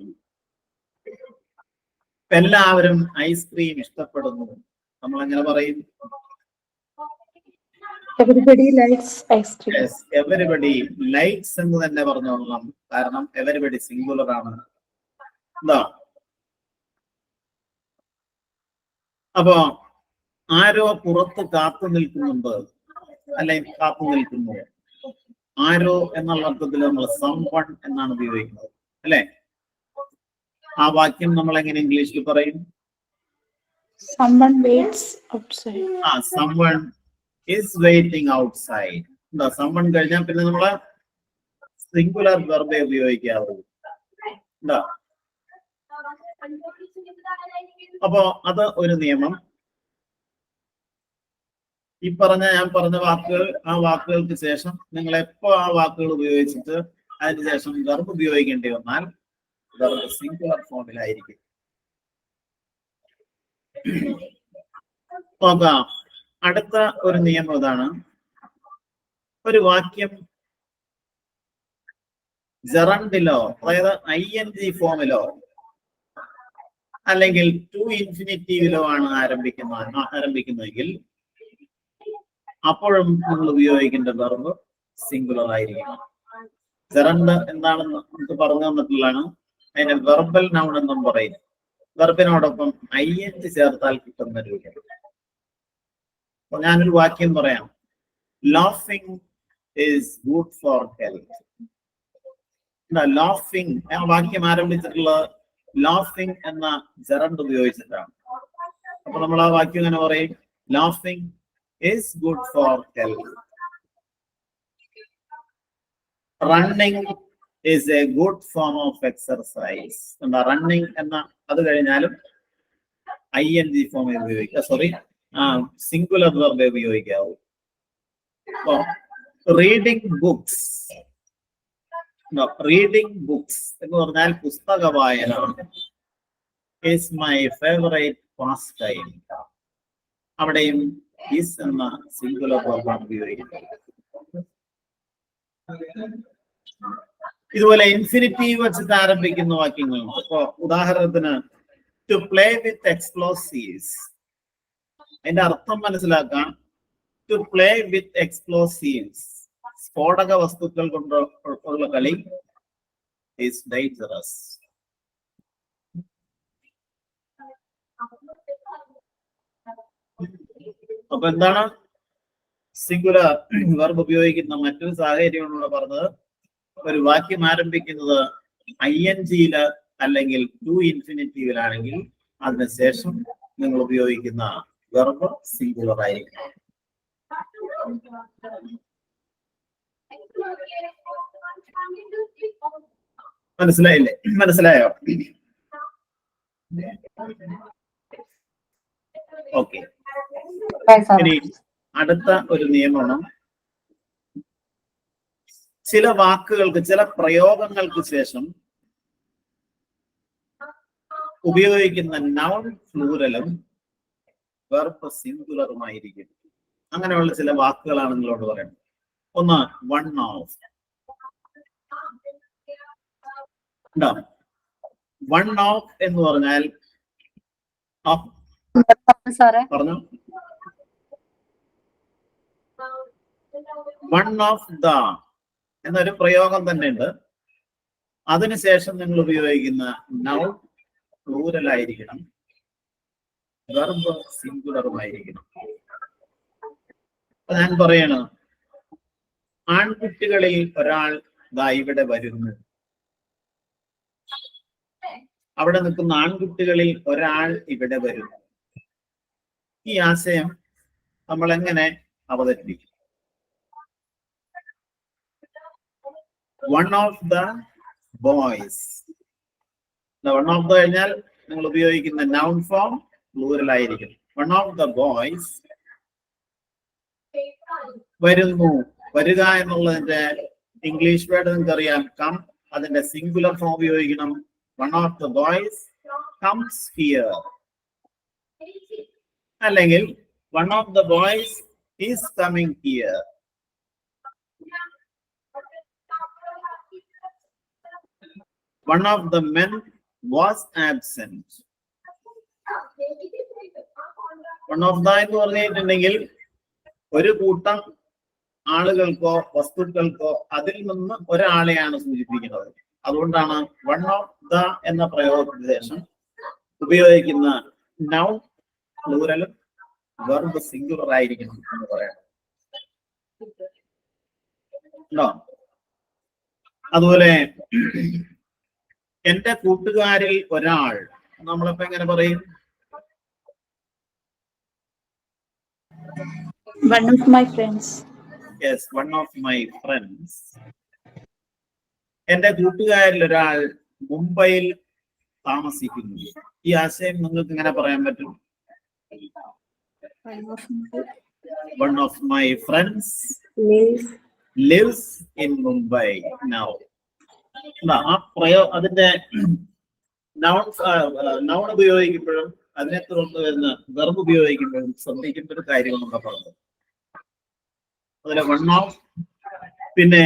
എല്ലാവരും ഐസ്ക്രീം ഇഷ്ടപ്പെടുന്നു. നമ്മൾ എങ്ങനെ പറയും? Everybody likes ice cream. Yes, everybody likes എന്ന് തന്നെ പറഞ്ഞോളാം. കാരണം everybody സിംഗുലർ ആണ്. എന്താ? അപ്പോ ആരോ പുറത്ത് കാത്തു നിൽക്കുന്നുണ്ട്, അല്ലെങ്കിൽ കാത്തു നിൽക്കുന്നു. ആരോ എന്നുള്ള അർത്ഥത്തിൽ നമ്മൾ സംവൺ എന്നാണ് ഉപയോഗിക്കുന്നത്, അല്ലെ? ആ വാക്യം നമ്മൾ എങ്ങനെ ഇംഗ്ലീഷിൽ പറയും? Someone waits outside. Someone is waiting outside. എന്താ? someone കഴിഞ്ഞാൽ പിന്നെ നമ്മള് സിംഗുലർ വെർബേ ഉപയോഗിക്കാവൂ. എന്താ? അപ്പോ അത് ഒരു നിയമം. ഞാൻ പറഞ്ഞ വാക്കുകൾ, ആ വാക്കുകൾക്ക് ശേഷം നിങ്ങൾ എപ്പോ ആ വാക്കുകൾ ഉപയോഗിച്ചിട്ട് അതിനുശേഷം വെർബ് ഉപയോഗിക്കേണ്ടി വന്നാൽ വെർബ് സിംഗുലർ ഫോമിലായിരിക്കും. നോക്കാം. അടുത്ത ഒരു നിയമം ഇതാണ്. ഒരു വാക്യം ജറണ്ടിലോ, അതായത് ING ഫോമിലോ അല്ലെങ്കിൽ ടു ഇൻഫിനിറ്റീവിലോ ആണ് ആരംഭിക്കുന്നതെങ്കിൽ അപ്പോഴും നിങ്ങൾ ഉപയോഗിക്കേണ്ട വെർബ് സിംഗുലർ ആയിരിക്കും. ജറണ്ട് എന്താണെന്ന് നമുക്ക് പറഞ്ഞു തന്നിട്ടുള്ളതാണ്. അതിനെ വെർബൽ നൗൺ എന്നും പറയും. വെർബിനോടൊപ്പം ING ചേർത്താൽ കിട്ടുന്ന രൂപം. അപ്പൊ ഞാനൊരു വാക്യം പറയാം. Laughing is good for health. Laughing, ആ വാക്യം ആരംഭിച്ചിട്ടുള്ള ലാഫിംഗ് എന്ന ജറണ്ട് ഉപയോഗിച്ചിട്ടാണ്. അപ്പൊ നമ്മൾ ആ വാക്യം എങ്ങനെ പറയും? Laughing is good for health. Running is a good form of exercise. Running എന്ന അത് കഴിഞ്ഞാലും ING ഫോം ഉപയോഗിക്കുക. സിംഗുലർ വെർബ് ഉപയോഗിക്കാവൂ. റീഡിംഗ് ബുക്സ് എന്ന് പറഞ്ഞാൽ പുസ്തക വായന is my favorite pastime. അവിടെയും ഈസ് എന്ന സിംഗുലർ വെർബാണ് ഉപയോഗിക്കുന്നത്. ഇതുപോലെ ഇൻഫിനിറ്റീവ് വെച്ചിട്ട് ആരംഭിക്കുന്ന വാക്യങ്ങളുണ്ട്. ഇപ്പോ ഉദാഹരണത്തിന് ടു പ്ലേ വിത്ത് എക്സ്പ്ലോസീവ്സ്. അതിന്റെ അർത്ഥം മനസ്സിലാക്കാം. ടു പ്ലേ വിത്ത് എക്സ്പ്ലോസീവ്സ്, സ്ഫോടക വസ്തുക്കൾ കൊണ്ട് ഉള്ള കളി ഈസ് ഡേഞ്ചറസ്. അപ്പൊ എന്താണ് സിംഗുലർ വെർബ് ഉപയോഗിക്കുന്ന മറ്റൊരു സാഹചര്യമാണ് പറഞ്ഞത്. ഒരു വാക്യം ആരംഭിക്കുന്നത് ING-യില് അല്ലെങ്കിൽ ടു ഇൻഫിനിറ്റീവിലാണെങ്കിൽ അതിനുശേഷം നിങ്ങൾ ഉപയോഗിക്കുന്ന വെർബ് സിംഗുലർ ആയിരിക്കും. മനസ്സിലായില്ലേ? മനസ്സിലായോ? ഓക്കെ. ഇനി അടുത്ത ഒരു നിയമമാണ്, ചില വാക്കുകൾക്ക് ചില പ്രയോഗങ്ങൾക്ക് ശേഷം ഉപയോഗിക്കുന്ന നൗൺ പ്ലൂറലും വെർബ് സിംഗുലറുമായിരിക്കും. അങ്ങനെയുള്ള ചില വാക്കുകളാണ് നിങ്ങളോട് പറയുന്നത്. ഒന്ന് വൺ ഓഫ്. വൺ ഓഫ് എന്ന് പറഞ്ഞാൽ പറഞ്ഞു വൺ ഓഫ് ദ എന്നൊരു പ്രയോഗം തന്നെ ഉണ്ട്. അതിനുശേഷം നിങ്ങൾ ഉപയോഗിക്കുന്ന നൗൺ പ്ലൂറൽ ആയിരിക്കണം, വെർബ് സിംഗുലറുമായിരിക്കണം. ഞാൻ പറയണ ആൺകുട്ടികളിൽ ഒരാൾ ദാ ഇവിടെ വരുന്നു. അവിടെ നിൽക്കുന്ന ആൺകുട്ടികളിൽ ഒരാൾ ഇവിടെ വരുന്നു. ഈ ആശയം നമ്മൾ എങ്ങനെ അവതരിപ്പിക്കും? One of the boys. One of the കഴിഞ്ഞാൽ നിങ്ങൾ ഉപയോഗിക്കുന്ന നൗൺ ഫോം പ്ലൂറൽ ആയിരിക്കും. വൺ ഓഫ് ദ ബോയ്സ് വരുന്നു. വരിക എന്നുള്ളതിന്റെ ഇംഗ്ലീഷ് വേർഡ് നിങ്ങൾക്ക് അറിയാം, കം. അതിന്റെ സിംഗുലർ ഫോം ഉപയോഗിക്കണം. One of the boys comes here. അല്ലെങ്കിൽ one of the boys is coming here. One of the men was absent. One of the എന്ന് പറഞ്ഞിട്ടുണ്ടെങ്കിൽ ഒരു കൂട്ടം ആളുകൾക്കോ വസ്തുക്കൾക്കോ അതിൽ നിന്ന് ഒരാളെയാണ് സൂചിപ്പിക്കുന്നത്. അതുകൊണ്ടാണ് വൺ ഓഫ് ദ എന്ന പ്രയോഗത്തിന് ശേഷം ഉപയോഗിക്കുന്ന നൗൺ പ്ലൂറലും വെർബ് സിംഗുലർ ആയിരിക്കണം എന്ന് പറയാം. അതുപോലെ എന്റെ കൂട്ടുകാരിൽ ഒരാൾ, നമ്മളിപ്പോ എങ്ങനെ പറയും? One of my friends. Yes, one of my friends. എന്റെ കൂട്ടുകാരിൽ ഒരാൾ മുംബൈയിൽ താമസിക്കുന്നു. ഈ ആശയം നിങ്ങൾക്ക് എങ്ങനെ പറയാൻ പറ്റും? One of my friends lives in Mumbai now. ആ അതിന്റെ നൗൺ ഉപയോഗിക്കുമ്പോഴും അതിനെ തുടർന്ന് വരുന്ന വെർബ് ഉപയോഗിക്കുമ്പോഴും ശ്രദ്ധിക്കേണ്ട ഒരു കാര്യം നമ്മൾ പറഞ്ഞു. അതുപോലെ വൺ ഓഫ്, പിന്നെ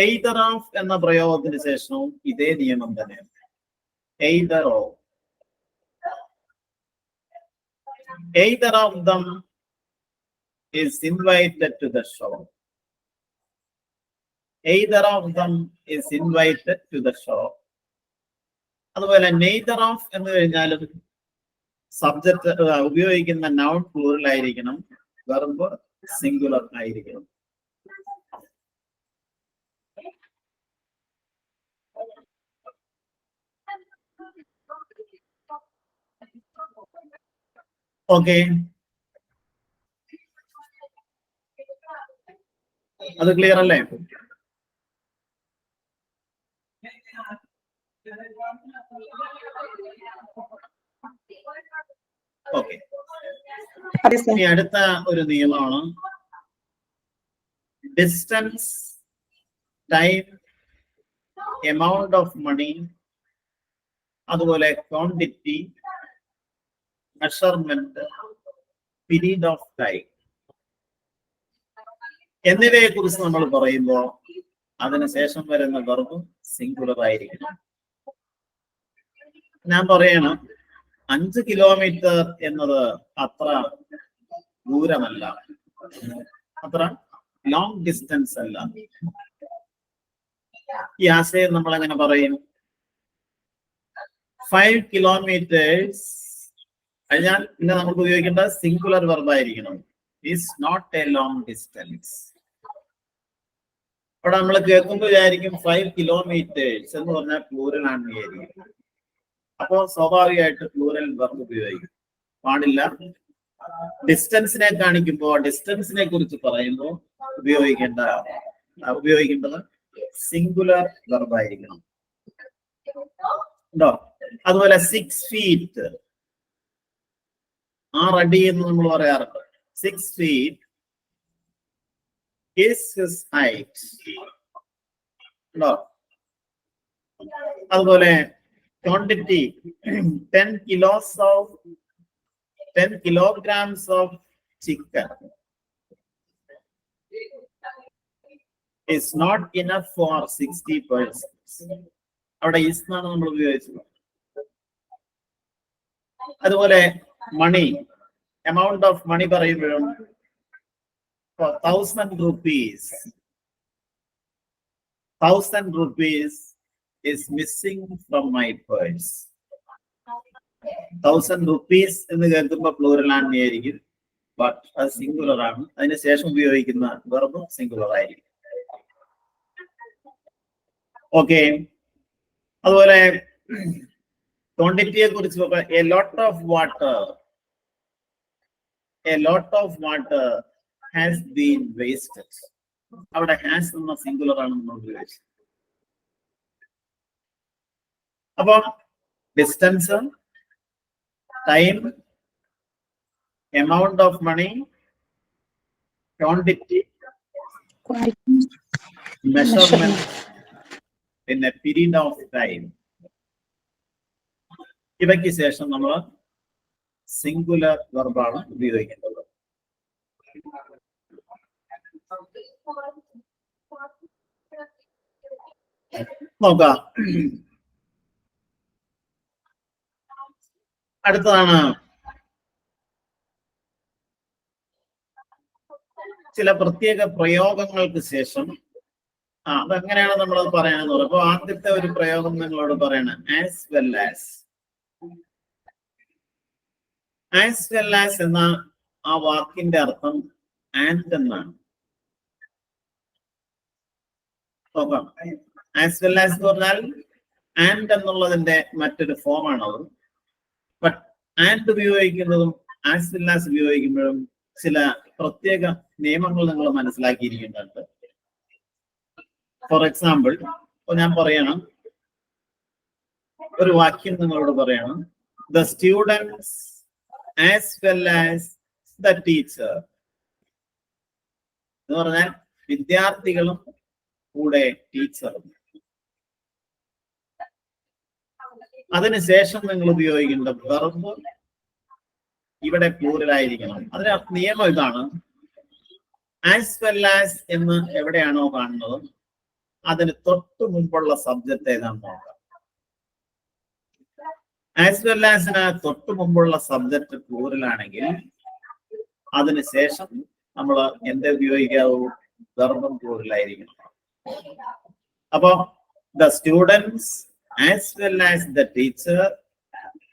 എയ്തർ ഓഫ് എന്ന പ്രയോഗത്തിന് ശേഷവും ഇതേ നിയമം തന്നെയാണ്. Either of. Either of them is invited to the show. Either of them is invited to the show. അതുപോലെ neither of എന്ന് കഴിഞ്ഞാലും സബ്ജക്ട് ഉപയോഗിക്കുന്ന നൗൺ പ്ലൂറൽ ആയിരിക്കണം, വെർബ് സിംഗുലർ ആയിരിക്കണം. ഓക്കെ, അത് ക്ലിയർ അല്ലേ? ഓക്കെ, ഇനി അടുത്ത ഒരു നിയമമാണ് distance, time, amount of money, അതുപോലെ quantity, measurement, period of time എന്നിവയെ കുറിച്ച് നമ്മൾ പറയുമ്പോൾ അതിനുശേഷം വരുന്ന വെർബ് സിംഗുലർ ആയിരിക്കണം. ഞാൻ പറയണം 5 കിലോമീറ്റർ എന്നത് അത്ര ദൂരമല്ല, അത്ര ലോങ് ഡിസ്റ്റൻസ് അല്ല. ഈ ആശയം നമ്മൾ എങ്ങനെ പറയും? 5 കിലോമീറ്റേഴ്സ് കഴിഞ്ഞാൽ പിന്നെ നമുക്ക് ഉപയോഗിക്കേണ്ട സിംഗുലർ വെർബായിരിക്കണം. Is not a long distance. അവിടെ നമ്മൾ കേൾക്കുമ്പോൾ വിചാരിക്കും 5 കിലോമീറ്റേഴ്സ് എന്ന് പറഞ്ഞാൽ പ്ലൂറൽ ആണ് വിചാരിക്കും. അപ്പോ സ്വാഭാവികമായിട്ട് പ്ലൂറൽ വെർബ് ഉപയോഗിക്കും. പാടില്ല. ഡിസ്റ്റൻസിനെ കാണിക്കുമ്പോൾ, ഡിസ്റ്റൻസിനെ കുറിച്ച് പറയുമ്പോൾ ഉപയോഗിക്കേണ്ടത് സിംഗുലർ വെർബായിരിക്കണം. ഉണ്ടോ? അതുപോലെ 6 feet, 6 അടി എന്ന് നമ്മൾ പറയാറുണ്ട്. 6 feet is his height. ഉണ്ടോ? അതുപോലെ quantity 10 kilograms of chicken is not enough for 60 persons. അവിടെ ഈസ് എന്നാണ് നമ്മൾ ഉപയോഗിച്ചത്. അതുപോലെ മണി, എമൗണ്ട് ഓഫ് മണി പറയുമ്പോഴും 1000 rupees is missing from my purse. 1000 rupees എന്ന് കേൾക്കുമ്പോൾ പ്ലൂറൽ ആയിരിക്കും, ബട്ട് അത് സിംഗുലർ ആണ്. അതിനുശേഷം ഉപയോഗിക്കുന്ന വെർബ് സിംഗുലർ ആയിരിക്കും. ഓക്കെ. അതുപോലെ ക്വാണ്ടിറ്റിയെ കുറിച്ച് a lot of water has been wasted. അവിടെ ഹാസ് എന്ന സിംഗുലർ ആണ് നമ്മൾ ഉപയോഗിച്ചത്. അപ്പൊ distance, time, amount of money, quantity, measurement, പിന്നെ പീരീഡ് ഓഫ് ടൈം. ഇവയ്ക്ക് ശേഷം നമ്മൾ സിംഗുലർ വെർബാണ് ഉപയോഗിക്കേണ്ടത്. നോക്കാം. അടുത്തതാണ് ചില പ്രത്യേക പ്രയോഗങ്ങൾക്ക് ശേഷം അതെങ്ങനെയാണ് നമ്മളത് പറയാനെന്ന് പറയും. അപ്പൊ ആദ്യത്തെ ഒരു പ്രയോഗം നിങ്ങളോട് പറയണം, ആസ് വെൽ ആസ് എന്ന ആ വാക്കിന്റെ അർത്ഥം ആൻഡ് എന്നാണ്. നോക്കാം. ആസ് വെൽ ആസ് എന്ന് പറഞ്ഞാൽ ആൻഡ് എന്നുള്ളതിന്റെ മറ്റൊരു ഫോമാണ് അത്. ബട്ട് ആൻഡ് ഉപയോഗിക്കുന്നതും ആസ് വെൽ ആസ് ഉപയോഗിക്കുമ്പോഴും ചില പ്രത്യേക നിയമങ്ങൾ നിങ്ങൾ മനസ്സിലാക്കിയിരിക്കുന്നുണ്ട്. ഫോർ എക്സാമ്പിൾ, ഞാൻ പറയണം, ഒരു വാക്യം നിങ്ങളോട് പറയണം, the students as well as the teacher എന്ന് പറഞ്ഞാൽ വിദ്യാർത്ഥികളും കൂടെ ടീച്ചറും. അതിനുശേഷം നിങ്ങൾ ഉപയോഗിക്കേണ്ട വെർബ് ഇവിടെ പ്ലൂറലായിരിക്കണം. അതിന് നിയമം ഇതാണ്, ആസ് വെൽ ആസ് എന്ന് എവിടെയാണോ കാണുന്നത് അതിന് തൊട്ടു മുൻപുള്ള സബ്ജക്റ്റ് ഏതാണെന്ന് നോക്കാം. ആസ് വെൽ ആസിന് തൊട്ടു മുമ്പുള്ള സബ്ജക്റ്റ് പ്ലൂറലാണെങ്കിൽ അതിനുശേഷം നമ്മൾ എന്ത് ഉപയോഗിക്കാവൂ? വെർബും പ്ലൂറലായിരിക്കണം. അപ്പൊ the students as well as the teacher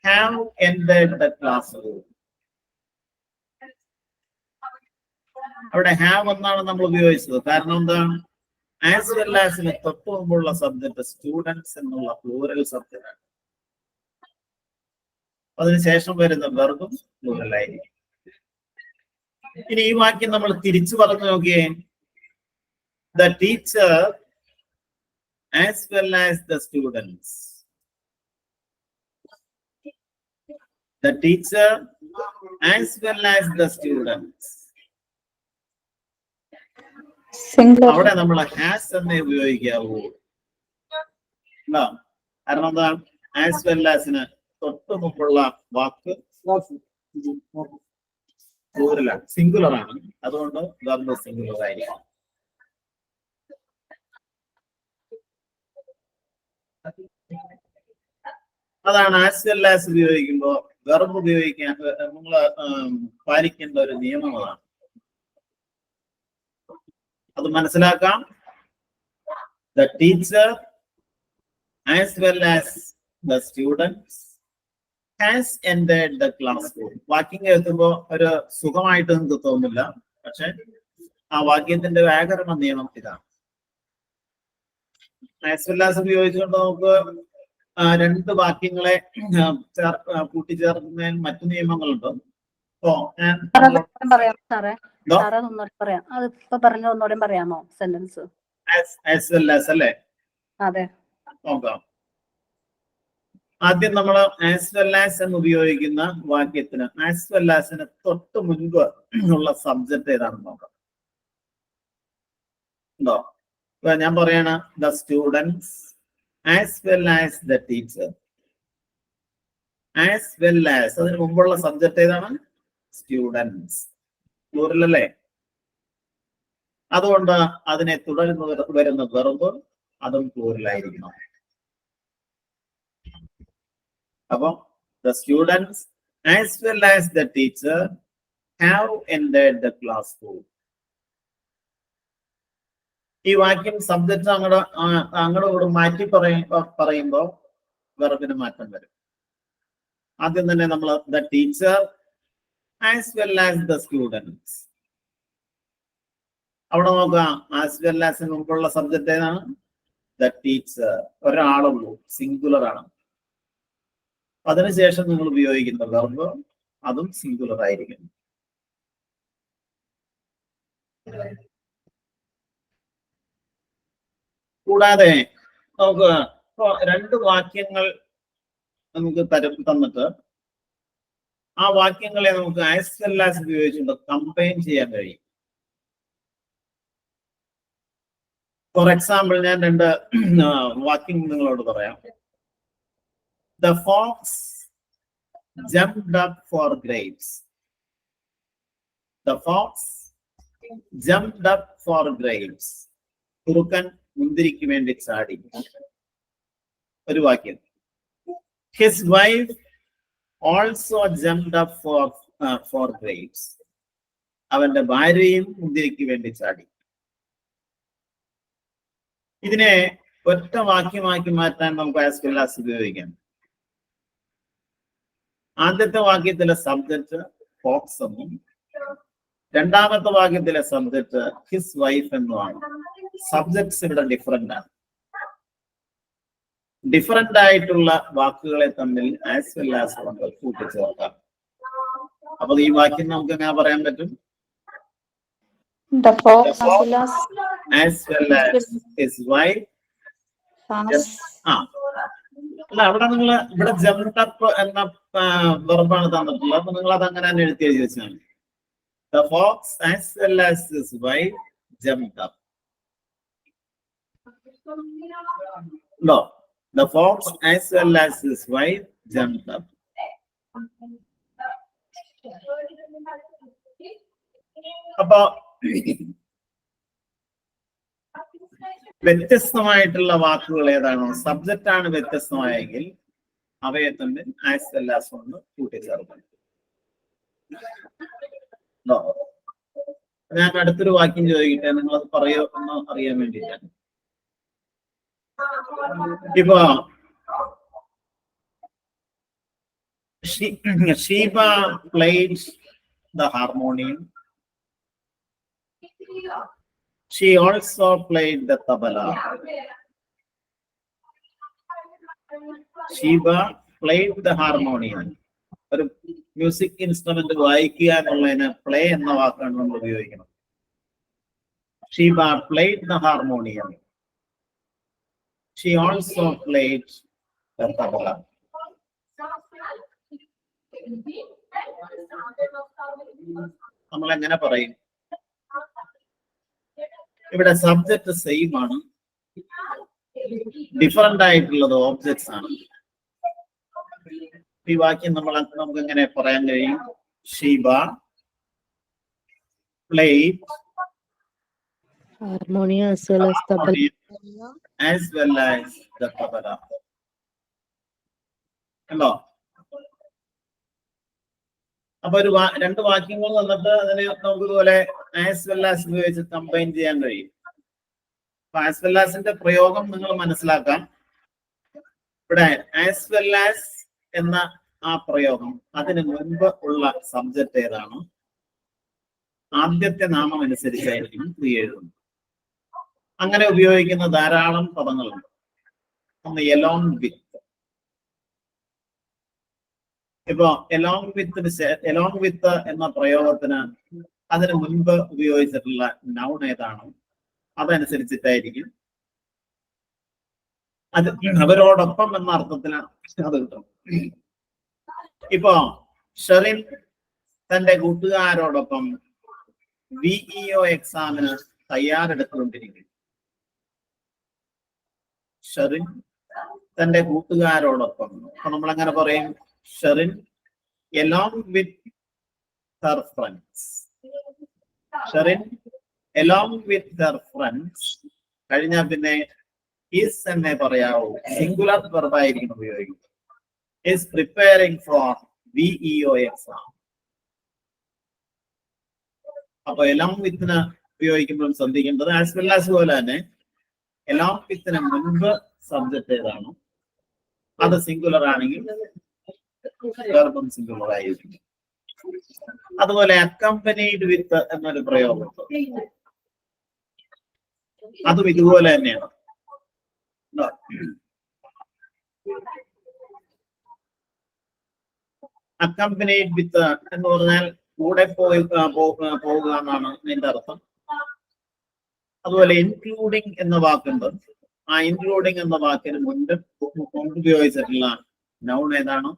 have entered the classroom. അവിടെ ഹാവ് എന്നാണ് നമ്മൾ ഉപയോഗിച്ചത്. കാരണം എന്താണ്? ആസ് വെൽ ആസിന് തൊട്ടു മുമ്പുള്ള സബ്ജക്ട് സ്റ്റുഡൻസ് എന്നുള്ള പ്ലൂറൽ സബ്ജക്റ്റ് ആണ്. അതിനുശേഷം വരുന്ന വെർബും പ്ലൂറൽ ആയിരിക്കും. ഇനി ഈ വാക്യം നമ്മൾ തിരിച്ചു പറഞ്ഞു നോക്കിയേ. The teacher as well as the students. The teacher as well as the students. അവിടെ നമ്മൾ ഹാസ് എന്നേ ഉപയോഗിക്കാവൂ. കാരണം എന്താ? ആസ് വെൽ ആസിന് തൊട്ട് മുമ്പുള്ള വാക്ക് പ്ലൂറലാണ്, സിംഗുലർ ആണ്. അതുകൊണ്ട് വെർബ് സിംഗുലർ ആയിരിക്കും. അതാണ് ആസ് വെൽ ആസ് ഉപയോഗിക്കുമ്പോൾ വെർബ് ഉപയോഗിക്കാൻ നിങ്ങൾ പാലിക്കേണ്ട ഒരു നിയമം അതാണ്. അത് മനസ്സിലാക്കാം. The teacher as well as the students has entered the classroom. വാക്യം കേൾക്കുമ്പോൾ ഒരു സുഖമായിട്ട് നിങ്ങൾക്ക് തോന്നില്ല, പക്ഷെ ആ വാക്യത്തിന്റെ വ്യാകരണ നിയമം ഇതാണ്. ആസ് വെൽ ആസ് ഉപയോഗിച്ചുകൊണ്ട് നമുക്ക് രണ്ട് വാക്യങ്ങളെ കൂട്ടിച്ചേർക്കുന്നതിന് മറ്റു നിയമങ്ങളുണ്ട്. പറയാം സാറേ, സാറേ ഒന്നുകൂടി പറയാം. അത് ഇപ്പൊ പറഞ്ഞ ഒന്നുകൂടി പറയാമോ സെന്റൻസ്? ആസ് വെൽ ആസ് അല്ലേ? അതെ, നോക്കാം. ആദ്യം നമ്മൾ ആസ് വെൽ ആസ് എന്ന് ഉപയോഗിക്കുന്ന വാക്യത്തിന് ആസ് വെൽ ആസിന് തൊട്ട് മുൻപ് ഉള്ള സബ്ജക്ട് ഏതാണെന്ന് നോക്കാം. ഉണ്ടോ? ഞാൻ പറയണ the students as well as the teacher. As well as അതിന് മുമ്പുള്ള സബ്ജക്ട് ഏതാണ്? സ്റ്റുഡൻസ്. പ്ലൂറൽ അല്ലേ? അതുകൊണ്ട് അതിനെ തുടർന്ന് വരുന്ന വെർബ് അതും പ്ലൂറലായിരിക്കണം. അപ്പൊ the students as well as the teacher have entered the classroom. ഈ വാക്യം സബ്ജക്റ്റ് അങ്ങോട്ട് മാറ്റി പറയുമ്പോൾ വെർബിന് മാറ്റം വരും. ആദ്യം തന്നെ നമ്മൾ the teacher as well as the students. അവിടെ നോക്കാം, as well as മുമ്പുള്ള സബ്ജക്റ്റ് ഏതാണ്? the teacher. ഒരാളുള്ളൂ, സിംഗുലർ ആണ്. അതിനുശേഷം നിങ്ങൾ ഉപയോഗിക്കുന്ന വെർബ് അതും സിംഗുലർ ആയിരിക്കും. കൂടാതെ നമുക്ക് രണ്ട് വാക്യങ്ങൾ നമുക്ക് തന്നിട്ട് ആ വാക്യങ്ങളെ നമുക്ക് ആസ് വെൽ ആസ് ഉപയോഗിച്ചുകൊണ്ട് കമ്പൈൻ ചെയ്യാൻ കഴിയും. ഫോർ എക്സാമ്പിൾ ഞാൻ രണ്ട് വാക്യം നിങ്ങളോട് പറയാം. The fox jumped up for grapes. The fox jumped up for grapes. കുറുക്കൻ മുന്തിരിക്ക് വേണ്ടി ചാടി. ഒരു വാക്യം. His wife also jumped up for grapes. അവന്റെ ഭാര്യയും മുന്തിരിക്ക് വേണ്ടി ചാടി. ഇതിനെ ഒറ്റ വാക്യമാക്കി മാറ്റാൻ നമുക്ക് ആസ് വെൽ ആസ് ഉപയോഗിക്കാം. ആദ്യത്തെ വാക്യത്തിലെ സബ്ജക്റ്റ് ഫോക്സ് എന്നും രണ്ടാമത്തെ വാക്യത്തിലെ സബ്ജക്റ്റ് ഹിസ് വൈഫ് എന്നുമാണ്. സബ്ജക്ട്സ് ഇവിടെ ഡിഫറെന്റ് ആണ്. ഡിഫറെന്റ് ആയിട്ടുള്ള വാക്കുകളെ തമ്മിൽ ആസ് വെൽ ആസ് കൊണ്ട് കൂട്ടിച്ചേർക്കാം. അപ്പൊ ഈ വാക്യം നമുക്ക് എങ്ങനെ പറയാൻ പറ്റും? The fox as well as his wife. അല്ല, അവിടെ നിങ്ങൾ ഇവിടെ ജംപ്ഡ് അപ്പ് എന്ന വെർബാണ് തന്നിട്ടുള്ളത്. അപ്പൊ നിങ്ങൾ അത് അങ്ങനെ തന്നെ എഴുതി വെച്ചാൽ the fox as well as his wife jumped up. No, the fox as well as his wife jumped up. അപ്പൊ വ്യത്യസ്തമായിട്ടുള്ള വാക്കുകൾ ഏതാണോ, സബ്ജക്റ്റ് ആണ് വ്യത്യസ്തമായെങ്കിൽ അവയെ തമ്മിൽ ആസ് വെൽ ആസ് കൊണ്ട് കൂട്ടിച്ചേർക്കണം. ഞാൻ അടുത്തൊരു വാക്യം ചോദിക്കട്ടെ, നിങ്ങളത് പറയോ എന്ന് അറിയാൻ വേണ്ടിയിട്ടാണ്. ഇപ്പൊ Sheeba played the harmonium. She also played the tabla. Sheba played the harmonium. ഒരു മ്യൂസിക് ഇൻസ്ട്രുമെന്റ് വായിക്കുക എന്നുള്ളതിന് പ്ലേ എന്ന വാക്കാണ് നമ്മൾ ഉപയോഗിക്കുന്നത്. Sheba played the harmonium. She also played the tabla. നമ്മൾ എങ്ങനെ പറയും? ഇവിടെ സബ്ജക്ട് സെയിം ആണ്, ഡിഫറെന്റ് ആയിട്ടുള്ളത് ഓബ്ജക്ട്സ് ആണ്. ഈ വാക്യം നമുക്ക് എങ്ങനെ പറയാൻ കഴിയും? Sheeba played harmonium as well as tabla. as well as the tabla. ഉണ്ടോ? അപ്പൊ രണ്ട് വാക്യങ്ങൾ തന്നിട്ട് അതിനെ നമുക്ക് ഇതുപോലെ ആസ് വെൽ ആസ് ഉപയോഗിച്ച് കമ്പൈൻ ചെയ്യാൻ കഴിയും. അപ്പൊ ആസ് വെൽ ആസിന്റെ പ്രയോഗം നിങ്ങൾ മനസ്സിലാക്കാം. ഇവിടെ ആസ് വെൽ ആസ് എന്ന ആ പ്രയോഗം അതിന് മുൻപ് ഉള്ള സബ്ജക്റ്റ് ഏതാണ്? ആദ്യത്തെ നാമം അനുസരിച്ചായിരിക്കും ക്രിയ എഴുതുന്നത്. അങ്ങനെ ഉപയോഗിക്കുന്ന ധാരാളം പദങ്ങളുണ്ട്. ഒന്ന് എലോങ് വിത്ത്. ഇപ്പൊ എലോങ് വിത്ത് എന്ന പ്രയോഗത്തിന് അതിന് മുൻപ് ഉപയോഗിച്ചിട്ടുള്ള നൗൺ ഏതാണോ അതനുസരിച്ചിട്ടായിരിക്കും അത് അവരോടൊപ്പം എന്ന അർത്ഥത്തിലാണ് അത് കിട്ടും. ഇപ്പൊ ഷെറിൻ തന്റെ കൂട്ടുകാരോടൊപ്പം വിഇഒ എക്സാമിന് തയ്യാറെടുത്തുകൊണ്ടിരിക്കും. ഷെറിൻ തന്റെ കൂട്ടുകാരോടൊപ്പം. അപ്പൊ നമ്മൾ അങ്ങനെ പറയും, Sherin along with Har friends. Sherin along with Har friends കഴിഞ്ഞാൽ പിന്നെ ഈസ് എന്നേ പറയാവൂ. സിംഗുലർ വെർബായിരിക്കും ഉപയോഗിക്കുന്നത്. Is preparing for VEO exam. അപ്പൊ എലോങ് വിത്തിന് ഉപയോഗിക്കുമ്പോൾ ശ്രദ്ധിക്കേണ്ടത് ആസ് വെൽ ആസ് പോലെ തന്നെ എലോങ് വിത്തിന് മുൻപ് സബ്ജക്റ്റ് ഏതാണോ അത് സിംഗുലർ ആണെങ്കിൽ വെർബും സിംഗുലർ ആയിരിക്കും. അതുപോലെ അക്കംപനീഡ് വിത്ത് എന്നൊരു പ്രയോഗമുണ്ട്. അതും ഇതുപോലെ തന്നെയാണ്. അക്കംപനീഡ് വിത്ത് എന്ന് പറഞ്ഞാൽ കൂടെ പോകുക എന്നാണ് അതിന്റെ അർത്ഥം. അതുപോലെ ഇൻക്ലൂഡിങ് എന്ന വാക്കുണ്ട്. ആ ഇൻക്ലൂഡിങ് എന്ന വാക്കിന് മുൻപ് ഉപയോഗിച്ചിട്ടുള്ള നൗൺ ഏതാണോ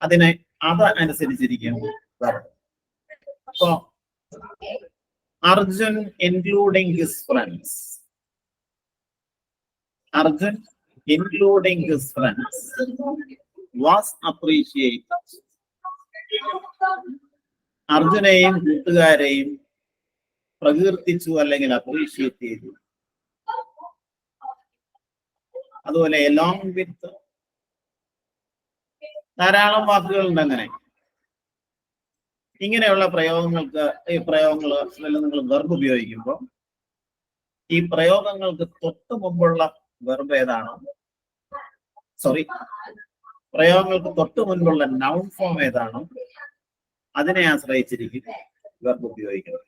അതിനെ അത് അനുസരിച്ചിരിക്കും. അപ്പോ Arjun including his friends. Arjun including his friends was appreciated. അർജുനെയും കൂട്ടുകാരെയും പ്രകീർത്തിച്ചു അല്ലെങ്കിൽ അപ്രീഷിയേറ്റ് ചെയ്തു. അതുപോലെ എലോങ് വിത്ത് ധാരാളം വാക്കുകളുണ്ട്. അങ്ങനെ ഇങ്ങനെയുള്ള ഈ പ്രയോഗങ്ങളിൽ നിങ്ങൾ വെർബ് ഉപയോഗിക്കുമ്പോൾ ഈ പ്രയോഗങ്ങൾക്ക് തൊട്ട് മുമ്പുള്ള വെർബ് ഏതാണോ പ്രയോഗങ്ങൾക്ക് തൊട്ട് മുൻപുള്ള നൗൺ ഫോം ഏതാണോ അതിനെ ആശ്രയിച്ചിരിക്കും വെർബ് ഉപയോഗിക്കുന്നത്.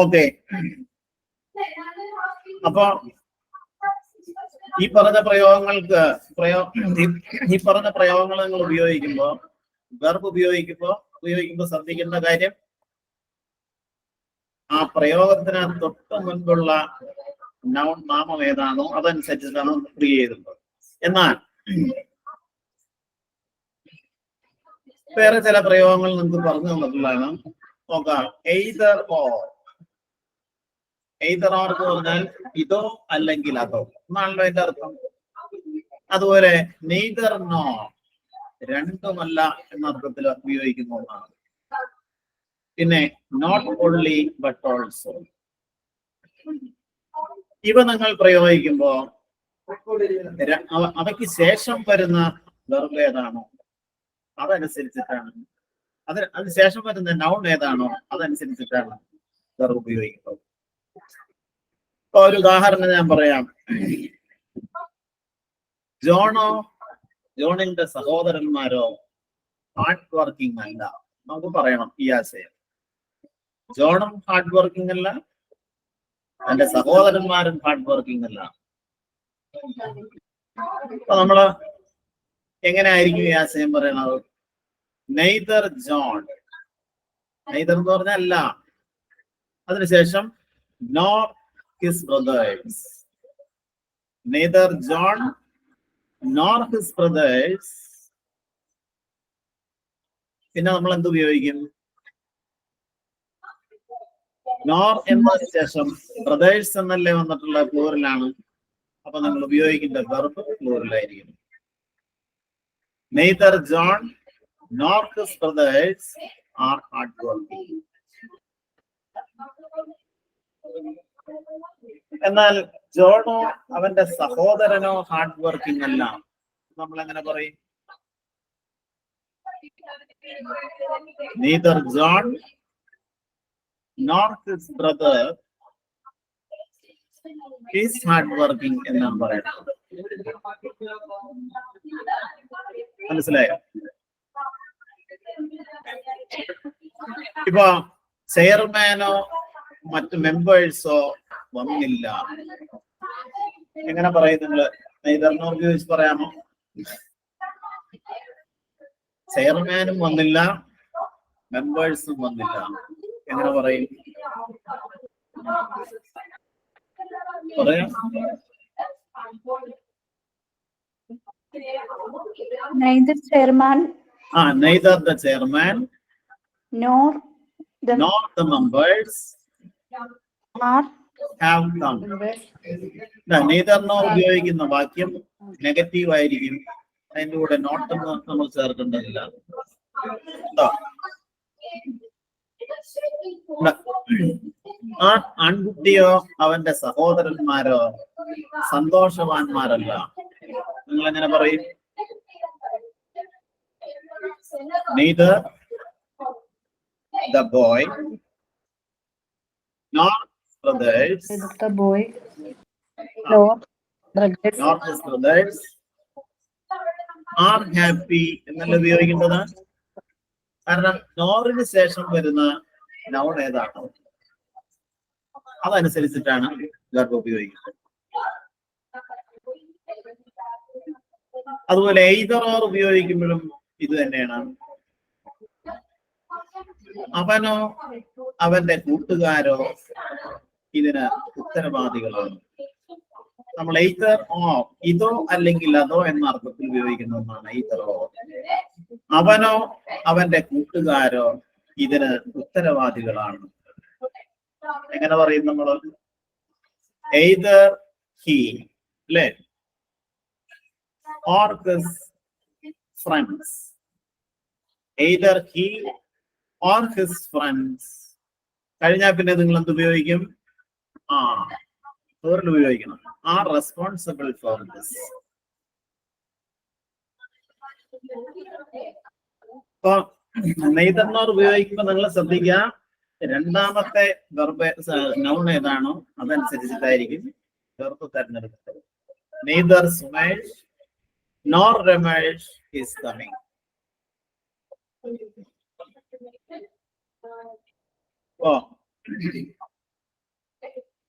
ഓക്കെ. അപ്പൊ ഈ പറഞ്ഞ പ്രയോഗങ്ങൾ നിങ്ങൾ ഉപയോഗിക്കുമ്പോൾ വെർബ് ഉപയോഗിക്കുമ്പോൾ ശ്രദ്ധിക്കേണ്ട കാര്യം ആ പ്രയോഗത്തിന് തൊട്ട് മുൻപുള്ള നൗൺ നാമം ഏതാണോ അതനുസരിച്ചിട്ടാണ് ക്രിയ ചെയ്തത്. എന്നാൽ വേറെ ചില പ്രയോഗങ്ങൾ നിങ്ങൾക്ക് പറഞ്ഞു തന്നിട്ടുള്ളതാണ്. നോക്കാം. Either or. എയ്തർ ഓർ എന്ന് പറഞ്ഞാൽ ഇതോ അല്ലെങ്കിൽ അതോ എന്നാണല്ലോ അതിന്റെ അർത്ഥം. അതുപോലെ നെയ്തർ നോർ രണ്ടുമല്ല എന്ന അർത്ഥത്തിൽ ഉപയോഗിക്കുന്ന ഒന്നാണ്. പിന്നെ നോട്ട് ഓൺലി ബട്ട് ഓൾസോ. ഇവ നിങ്ങൾ പ്രയോഗിക്കുമ്പോ അവയ്ക്ക് ശേഷം വരുന്ന വെർബ് ഏതാണോ അതനുസരിച്ചിട്ടാണ് അതിന് ശേഷം വരുന്ന നൗൺ ഏതാണോ അതനുസരിച്ചിട്ടാണ് വെർബ് ഉപയോഗിക്കുന്നത്. ഇപ്പൊ ഒരു ഉദാഹരണം ഞാൻ പറയാം. ജോണിന്റെ സഹോദരന്മാരോ ഹാർഡ് വർക്കിംഗ് അല്ല. നമുക്ക് പറയണം ഈ ആശയം. ജോണും ഹാർഡ് വർക്കിംഗ് അല്ല, എന്റെ സഹോദരന്മാരും ഹാർഡ് വർക്കിംഗ് അല്ല. അപ്പൊ നമ്മള് എങ്ങനെ ആയിരിക്കും ഈ ആശയം പറയണത്? Neither John. നെയ്തർ എന്ന് പറഞ്ഞാൽ അല്ല. അതിനുശേഷം nor his brothers. Neither John nor his brothers. പിന്നെ നമ്മൾ എന്ത് ഉപയോഗിക്കും? നോർ എന്നതിന് ശേഷം ബ്രദേഴ്സ് എന്നല്ലേ വന്നിട്ടുള്ള പ്ലൂറലാണ്. അപ്പൊ നമ്മൾ ഉപയോഗിക്കേണ്ട വെർബ് പ്ലൂറലായിരിക്കും. Neither John nor his brothers are hard working. എന്നാൽ ജോണോ അവന്റെ സഹോദരനോ ഹാർഡ് വർക്കിംഗ് അല്ല. നമ്മൾ എങ്ങനെ പറയും? Neither John nor his brother is hard working എന്നാണ് പറയുന്നത്. മനസ്സിലായോ? ഇപ്പൊ ചെയർമാനോ മറ്റു മെമ്പേഴ്സോ വന്നില്ല. എങ്ങനെ പറയും നിങ്ങള്? നെയ്തറിനോ ഉപയോഗിച്ച് പറയാമോ? ചെയർമാനും വന്നില്ല, മെമ്പേഴ്സും വന്നില്ല. എങ്ങനെ പറയും? പറയാം. Neither chairman neither the chairman nor the members are have come. neither nor ഉപയോഗിക്കുന്ന വാക്യം നെഗറ്റീവ് ആയിരിക്കും. അതിന്റെ കൂടെ നോട്ട് എന്ന് നമ്മൾ ചേർക്കേണ്ടതില്ല. ആ ആൺകുട്ടിയോ അവന്റെ സഹോദരന്മാരോ സന്തോഷവാന്മാരല്ല. നിങ്ങൾ എങ്ങനെ പറയും? neither the boy nor brothers the boy nor his brothers are happy എന്നല്ല ഉപയോഗിക്കേണ്ടത്. കാരണം നോറിന് ശേഷം വരുന്ന നൗൺ ഏതാണോ അതനുസരിച്ചിട്ടാണ് വെർബ് ഉപയോഗിക്കുന്നത്. അതുപോലെ എയ്തർ ഓർ ഉപയോഗിക്കുമ്പോഴും ഇത് തന്നെയാണ്. അവനോ അവന്റെ കൂട്ടുകാരോ ഇതിന് ഉത്തരവാദികളാണ്. നമ്മൾ എയ്തർ ഓർ ഇതോ അല്ലെങ്കിൽ അതോ എന്ന അർത്ഥത്തിൽ ഉപയോഗിക്കുന്ന ഒന്നാണ് എയ്തർ ഓർ. അവനോ അവന്റെ കൂട്ടുകാരോ ഇതിന് ഉത്തരവാദികളാണ്. എങ്ങനെ പറയും നമ്മൾ? എയ്തർ ഹി അല്ലേ, or his friends. Either he or his friends കഴിഞ്ഞാൽ പിന്നെ നിങ്ങൾ എന്ത് ഉപയോഗിക്കും? വേർഡ് ഉപയോഗിക്കണം. Are responsible for this. അപ്പൊ നെയ്തർനോർ ഉപയോഗിക്കുമ്പോൾ നിങ്ങൾ ശ്രദ്ധിക്കുക, രണ്ടാമത്തെ വെർബ് നൗൺ ഏതാണോ അതനുസരിച്ചിട്ടായിരിക്കും വെർബ് തെരഞ്ഞെടുക്കുന്നത്. Neither Sumesh nor Ramesh is coming. ഓ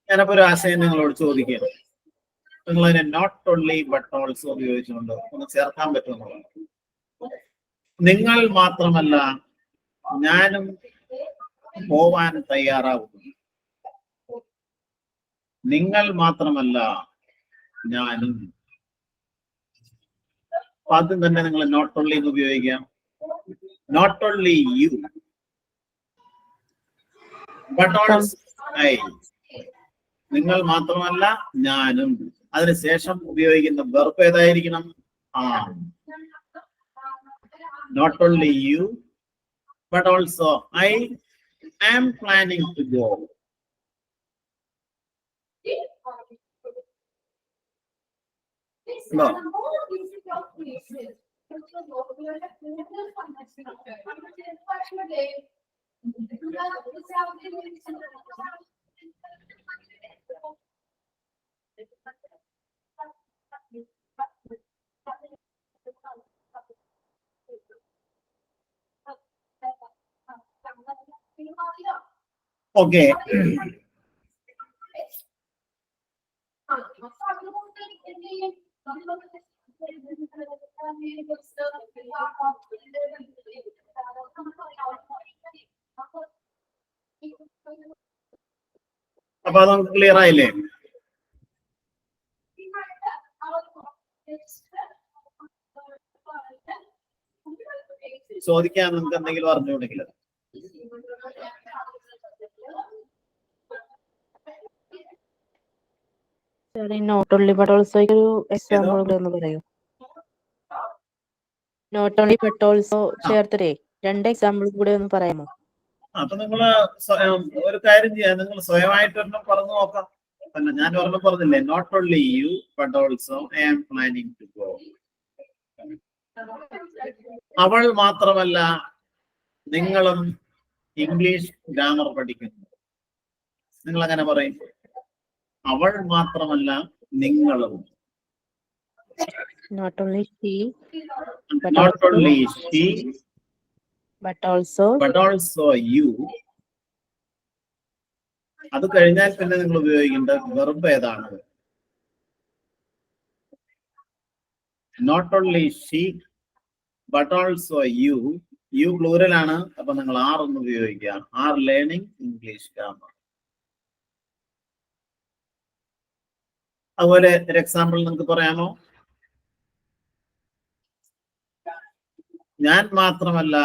ഞാനപ്പോ ഒരു ആശയം നിങ്ങളോട് ചോദിക്കുക. നിങ്ങൾ അതിനെ നോട്ട് ഓൺലി ബട്ട് ഓൾസോ ഉപയോഗിച്ചുകൊണ്ട് ഒന്ന് ചേർക്കാൻ പറ്റുമെന്നുള്ളത്. നിങ്ങൾ മാത്രമല്ല ഞാനും പോവാൻ തയ്യാറാവുന്നു. നിങ്ങൾ മാത്രമല്ല ഞാനും. ആദ്യം തന്നെ നിങ്ങൾ നോട്ട് ഓൺലി എന്ന് ഉപയോഗിക്കാം. Not only you but also I. നിങ്ങൾ മാത്രമല്ല ഞാനും. അതിനുശേഷം ഉപയോഗിക്കുന്ന വെർബ് ഏതായിരിക്കണം? Not only you, but also I am planning to go. No. Okay. അപ്പൊ അത് നമുക്ക് ക്ലിയർ ആയില്ലേ? ചോദിക്കാൻ നിങ്ങൾക്ക് എന്തെങ്കിലും അറിഞ്ഞുകൊണ്ടെങ്കിൽ നോട്ട് ഓൺലി ബട്ട് ഓൾസോ ഒരു എക്സാമ്പിൾ കൂടെ ഒന്ന് പറയൂ. നോട്ട് ഓൺലി ബട്ട് ഓൾസോ ചേർത്തരേ രണ്ട് എക്സാമ്പിൾ കൂടെ ഒന്ന് പറയാമോ? അപ്പൊ നിങ്ങള് ഒരു കാര്യം ചെയ്യാം, നിങ്ങൾ സ്വയമായിട്ട് ഒരെണ്ണം പറഞ്ഞു നോക്കാം. പിന്നെ ഞാൻ ഒരെണ്ണം പറഞ്ഞില്ലേ, not only you but also I am planning to go. അവൾ മാത്രമല്ല നിങ്ങളും ഇംഗ്ലീഷ് ഗ്രാമർ പഠിക്കുന്നു. നിങ്ങൾ അങ്ങനെ പറയും, അവൾ മാത്രമല്ല നിങ്ങളും. Not only she, but Not also, only she but also but also you. അത് കഴിഞ്ഞാൽ പിന്നെ നിങ്ങൾ ഉപയോഗിക്കേണ്ട വെർബ് ഏതാണ്? Not only she but also you. You plural ആണ്, അപ്പൊ നിങ്ങൾ ആർ എന്ന് ഉപയോഗിക്കുക. Are learning English grammar. അതുപോലെ ഒരു എക്സാമ്പിൾ നിങ്ങൾക്ക് പറയാമോ? ഞാൻ മാത്രമല്ല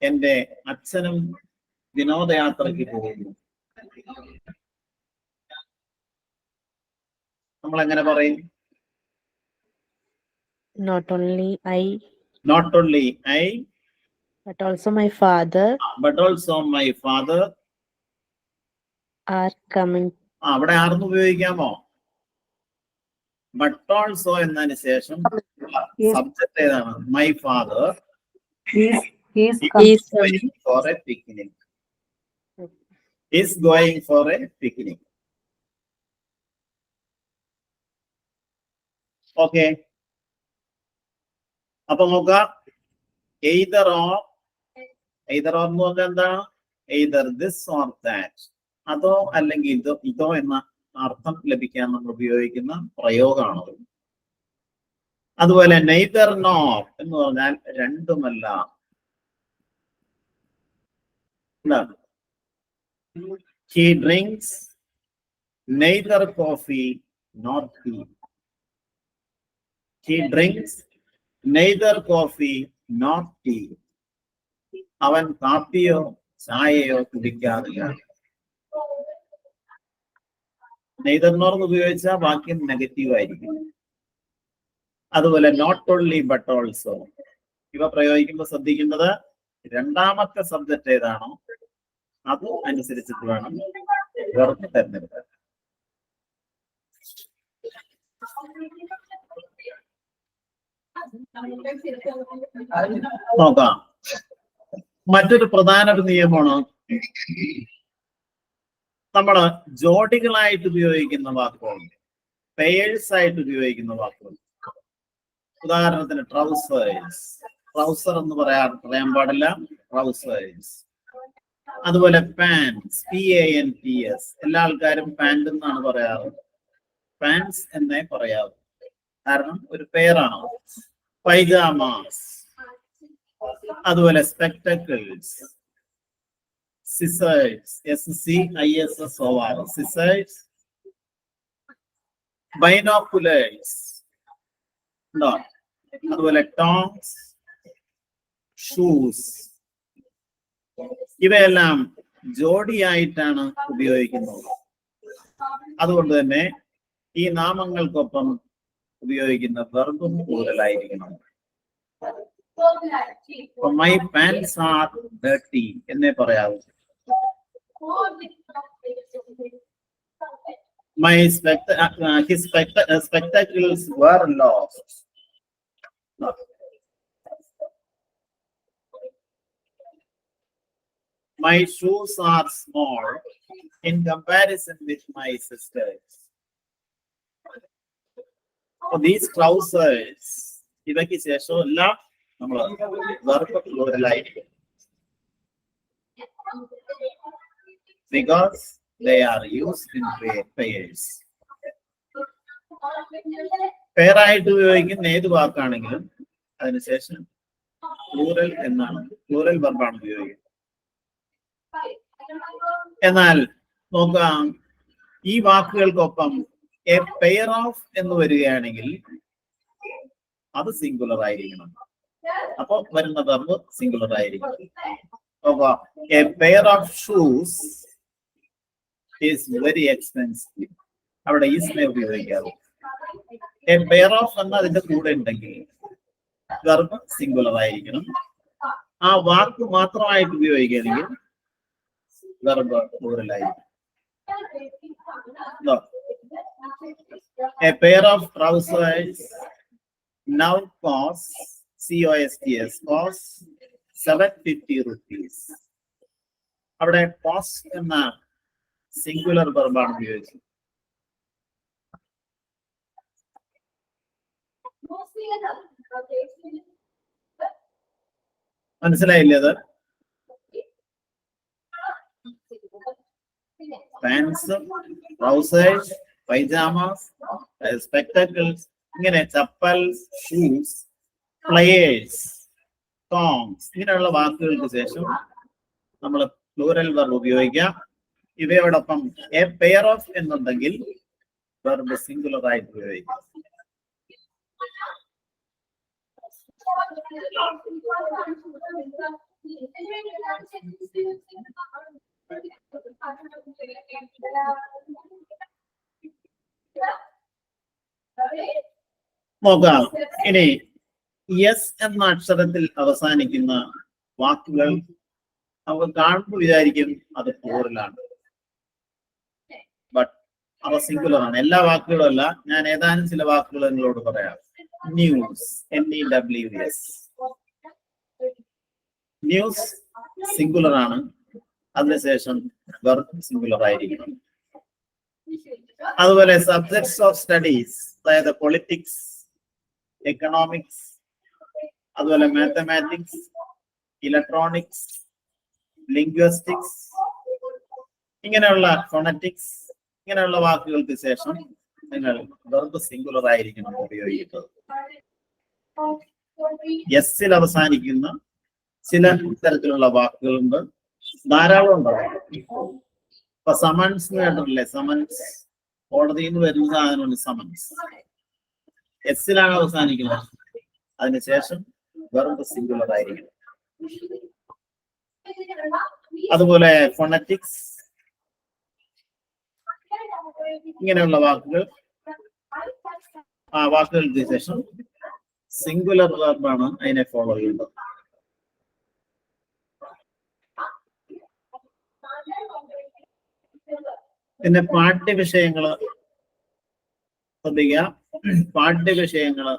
എൻ്റെ അച്ഛനും വിനോദയാത്രയ്ക്ക് പോകുന്നു. നമ്മൾ എങ്ങനെ പറയും? not only I, not only I but also my father but also my father are coming. അവിടെ ആർന്ന് ഉപയോഗിക്കാമോ? ബട്ട് ഓൾസോ എന്നതിന് ശേഷം സബ്ജക്ട് ഏതാണ്? My father He's Is going for a picnic. Is going for a picnic. Okay. അപ്പൊ നോക്ക, either or എന്ന് പറഞ്ഞാൽ എന്താണ്? either this or that. അതോ അല്ലെങ്കിൽ ഇതോ എന്ന അർത്ഥം ലഭിക്കാൻ നമ്മൾ ഉപയോഗിക്കുന്ന പ്രയോഗമാണത്. അതുപോലെ neither nor എന്ന് പറഞ്ഞാൽ രണ്ടുമല്ല. He drinks neither coffee nor tea. He drinks neither coffee nor tea. അവൻ കാപ്പിയോ ചായയോ കുടിക്കാറില്ല. നെയ്തർ നോർ എന്ന് ഉപയോഗിച്ചാൽ വാക്യം നെഗറ്റീവ് ആയിരിക്കും. അതുപോലെ നോട്ട് ഓൺലി ബട്ട് ഓൾസോ ഇവ പ്രയോഗിക്കുമ്പോൾ ശ്രദ്ധിക്കേണ്ടത് രണ്ടാമത്തെ സബ്ജക്ട് ഏതാണോ അത് അനുസരിച്ചിട്ട് വേണം വെർബ് തിരഞ്ഞെടുക്കാൻ. നോക്കാം, മറ്റൊരു പ്രധാന ഒരു നിയമമാണ് നമ്മള് ജോഡികളായിട്ട് ഉപയോഗിക്കുന്ന വാക്കുകൾ, പെയേഴ്സ് ആയിട്ട് ഉപയോഗിക്കുന്ന വാക്കുകൾ. ഉദാഹരണത്തിന് ട്രൗസേഴ്സ്, ട്രൗസർ എന്ന് പറയാൻ പാടില്ല, ട്രൗസേഴ്സ്. അതുപോലെ പാൻസ്, PANTS, എല്ലാ ആൾക്കാരും പാന്റ് എന്നാണ് പറയാറ്, പാൻസ് എന്നേ പറയാവൂ, കാരണം ഒരു പേരാണ്. പൈജാമാസ്, അതുപോലെ spectacles, scissors, SCISSOR, scissors, binoculars, അതുപോലെ ടോങ്സ്, ഷൂസ്. ഇവയെല്ലാം ജോഡിയായിട്ടാണ് ഉപയോഗിക്കുന്നത്. അതുകൊണ്ട് തന്നെ ഈ നാമങ്ങൾക്കൊപ്പം ഉപയോഗിക്കുന്ന വെർബും കൂടുതലായിരിക്കണം. മൈ പാൻസ് ആർ ഡർട്ടി എന്നേ പറയാവൂ. his spectacles were lost. My shoes are small in comparison with my sisters. So these trousers, ഇവയ്ക്ക് ശേഷം എല്ലാം നമ്മൾ verb പ്ലൂറലായിരിക്കും. Because they are used in pairs. പേരായിട്ട് ഉപയോഗിക്കുന്ന ഏത് വാക്കാണെങ്കിലും അതിനുശേഷം പ്ലൂറൽ എന്നാണ്, പ്ലൂറൽ വെർബാണ് ഉപയോഗിക്കുന്നത്. എന്നാൽ നോക്കാം, ഈ വാക്കുകൾക്കൊപ്പം എ പെയർ ഓഫ് എന്ന് വരികയാണെങ്കിൽ അത് സിംഗുലർ ആയിരിക്കണം. അപ്പൊ വരുന്ന വെർബ് സിംഗുലർ ആയിരിക്കണം. A pair of shoes is very expensive, അവിടെ ഈസിനെ ഉപയോഗിക്കാവൂ. എ പെയർ ഓഫ് എന്ന് അതിന്റെ കൂടെ ഉണ്ടെങ്കിൽ വെർബ് സിംഗുലർ ആയിരിക്കണം. ആ വാക്ക് മാത്രമായിട്ട് ഉപയോഗിക്കുകയാണെങ്കിൽ verb പ്ലൂറലായിരിക്കും. A pair of trousers now costs costs 750 rupees. അവിടെ cost എന്ന സിംഗുലർ വെർബാണ് ഉപയോഗിച്ചത്. മനസ്സിലായില്ലേ അത്? പാൻസ്, ട്രൗസേഴ്സ്, പൈജാമാസ്, സ്പെക്ടക്കിൾസ്, ഇങ്ങനെ ചപ്പൽസ്, ഷൂസ്, പ്ലേയേഴ്സ്, സോങ്സ്, ഇങ്ങനെയുള്ള വാക്കുകൾക്ക് ശേഷം നമ്മൾ പ്ലൂറൽ വെർബ് ഉപയോഗിക്കാം. ഇവയോടൊപ്പം എ പെയർ ഓഫ് എന്നുണ്ടെങ്കിൽ വെർബ് സിംഗുലർ ആയിട്ട് ഉപയോഗിക്കാം. നോക്കാം. ഇനി യെസ് എന്ന അക്ഷരത്തിൽ അവസാനിക്കുന്ന വാക്കുകൾ നമുക്ക് കാണുമ്പോൾ വിചാരിക്കും അത് പ്ലൂറലാണ്, ബട്ട് അവ സിംഗുലർ ആണ്. എല്ലാ വാക്കുകളും അല്ല, ഞാൻ ഏതാനും ചില വാക്കുകൾ നിങ്ങളോട് പറയാം. ന്യൂസ്, NEWS, ന്യൂസ് സിംഗുലർ ആണ്, അതിനുശേഷം വെർബ് സിംഗുലർ ആയിരിക്കണം. അതുപോലെ സബ്ജക്ട്സ് ഓഫ് സ്റ്റഡീസ്, അതായത് പൊളിറ്റിക്സ്, എക്കണോമിക്സ്, അതുപോലെ മാത്തമാറ്റിക്സ്, ഇലക്ട്രോണിക്സ്, ലിംഗ്വിസ്റ്റിക്സ്, ഇങ്ങനെയുള്ള ഫോണറ്റിക്സ്, ഇങ്ങനെയുള്ള വാക്കുകൾക്ക് ശേഷം നിങ്ങൾ വെർബ് സിംഗുലർ ആയിരിക്കണം ഉപയോഗിക്കുന്നത്. എസ്സിൽ അവസാനിക്കുന്ന ചില തരത്തിലുള്ള വാക്കുകളുണ്ട്, ധാരാളം ഉണ്ടാവും. ഇപ്പൊ സമൻസ് കേട്ടിട്ടില്ലേ? സമൻസ്, കോടതിയിൽ നിന്ന് വരുന്ന സാധനമാണ് സമൻസ്. എസ്സിലാണ് അവസാനിക്കുന്നത്, അതിനുശേഷം വെർബ് സിംഗുലർ ആയിരിക്കണം. അതുപോലെ ഫോണറ്റിക്സ്, ഇങ്ങനെയുള്ള വാക്കുകൾ, ആ വാക്കുകൾക്ക് ശേഷം സിംഗുലർ വെർബാണ് അതിനെ ഫോളോ ചെയ്യുന്നത്. പിന്നെ പാഠ്യവിഷയങ്ങള് ശ്രദ്ധിക്കുക. പാഠ്യവിഷയങ്ങള്,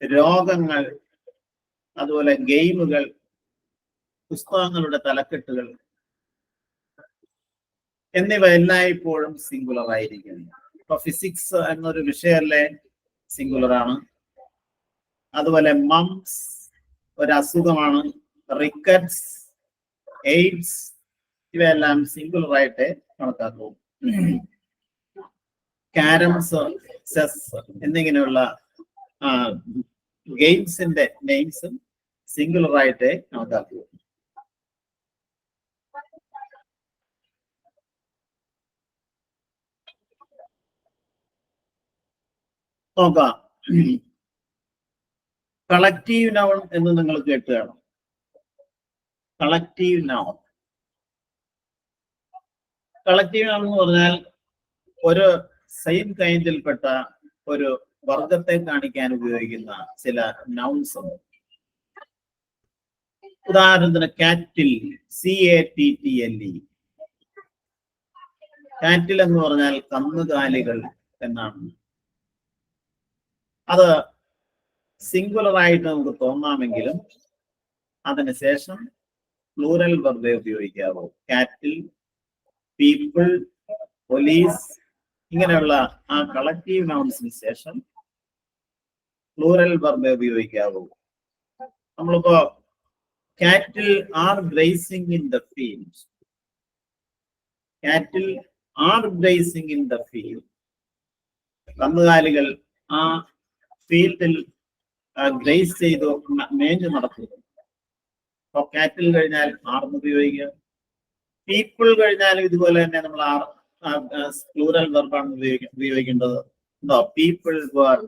രോഗങ്ങൾ, അതുപോലെ ഗെയിമുകൾ, പുസ്തകങ്ങളുടെ തലക്കെട്ടുകൾ എന്നിവ എല്ലായ്പ്പോഴും സിംഗുലർ ആയിരിക്കും. ഇപ്പൊ ഫിസിക്സ് എന്നൊരു വിഷയമല്ലേ, സിംഗുലർ ആണ്. അതുപോലെ മംസ് ഒരു അസുഖമാണ്, റിക്കറ്റ്സ്, എയ്ഡ്സ്, ഇവയെല്ലാം സിംഗുലർ ആയിട്ട് കണക്കാക്കും. ക്യാരംസ്, ചെസ് എന്നിങ്ങനെയുള്ള ഗെയിംസിന്റെ നെയിംസും സിംഗുലർ ആയിട്ട് കണക്കാക്കും. നോക്കാം. കളക്റ്റീവ് നൗൺ എന്ന് നിങ്ങൾ കേട്ട് കാണും. കളക്റ്റീവ് നൗൺ, കളക്റ്റീവ് നൗൺ എന്ന് പറഞ്ഞാൽ ഒരു സെയിം കൈൻഡിൽപ്പെട്ട ഒരു വർഗത്തെ കാണിക്കാൻ ഉപയോഗിക്കുന്ന ചില നൗൺസ് ഉണ്ട്. ഉദാഹരണത്തിന് കാറ്റിൽ, CATTLE. കാറ്റിൽ എന്ന് പറഞ്ഞാൽ കന്നുകാലികൾ എന്നാണ്. അത് സിംഗുലർ ആയിട്ട് നമുക്ക് തോന്നാമെങ്കിലും അതിനുശേഷം പ്ലൂറൽ വെർബേ ഉപയോഗിക്കാവൂ. കാറ്റിൽ, പീപ്പിൾ, പോലീസ്, ഇങ്ങനെയുള്ള ആ കളക്റ്റീവ് നൗൺസിന് ശേഷം പ്ലൂറൽ വെർബേ ഉപയോഗിക്കാവൂ. നമ്മളിപ്പോ cattle are grazing in the field, cattle are grazing in the field, കന്നുകാലികൾ ആ ഫീൽഡിൽ ഗ്രേസ് ചെയ്തു മേഞ്ഞു നടക്കുന്നു. അപ്പൊ കാറ്റിൽ കഴിഞ്ഞാൽ ആർന്ന് ഉപയോഗിക്കുക. പീപ്പിൾ കഴിഞ്ഞാലും ഇതുപോലെ തന്നെ നമ്മൾ പ്ലൂറൽ വെർബാണ് ഉപയോഗിക്കേണ്ടത്. People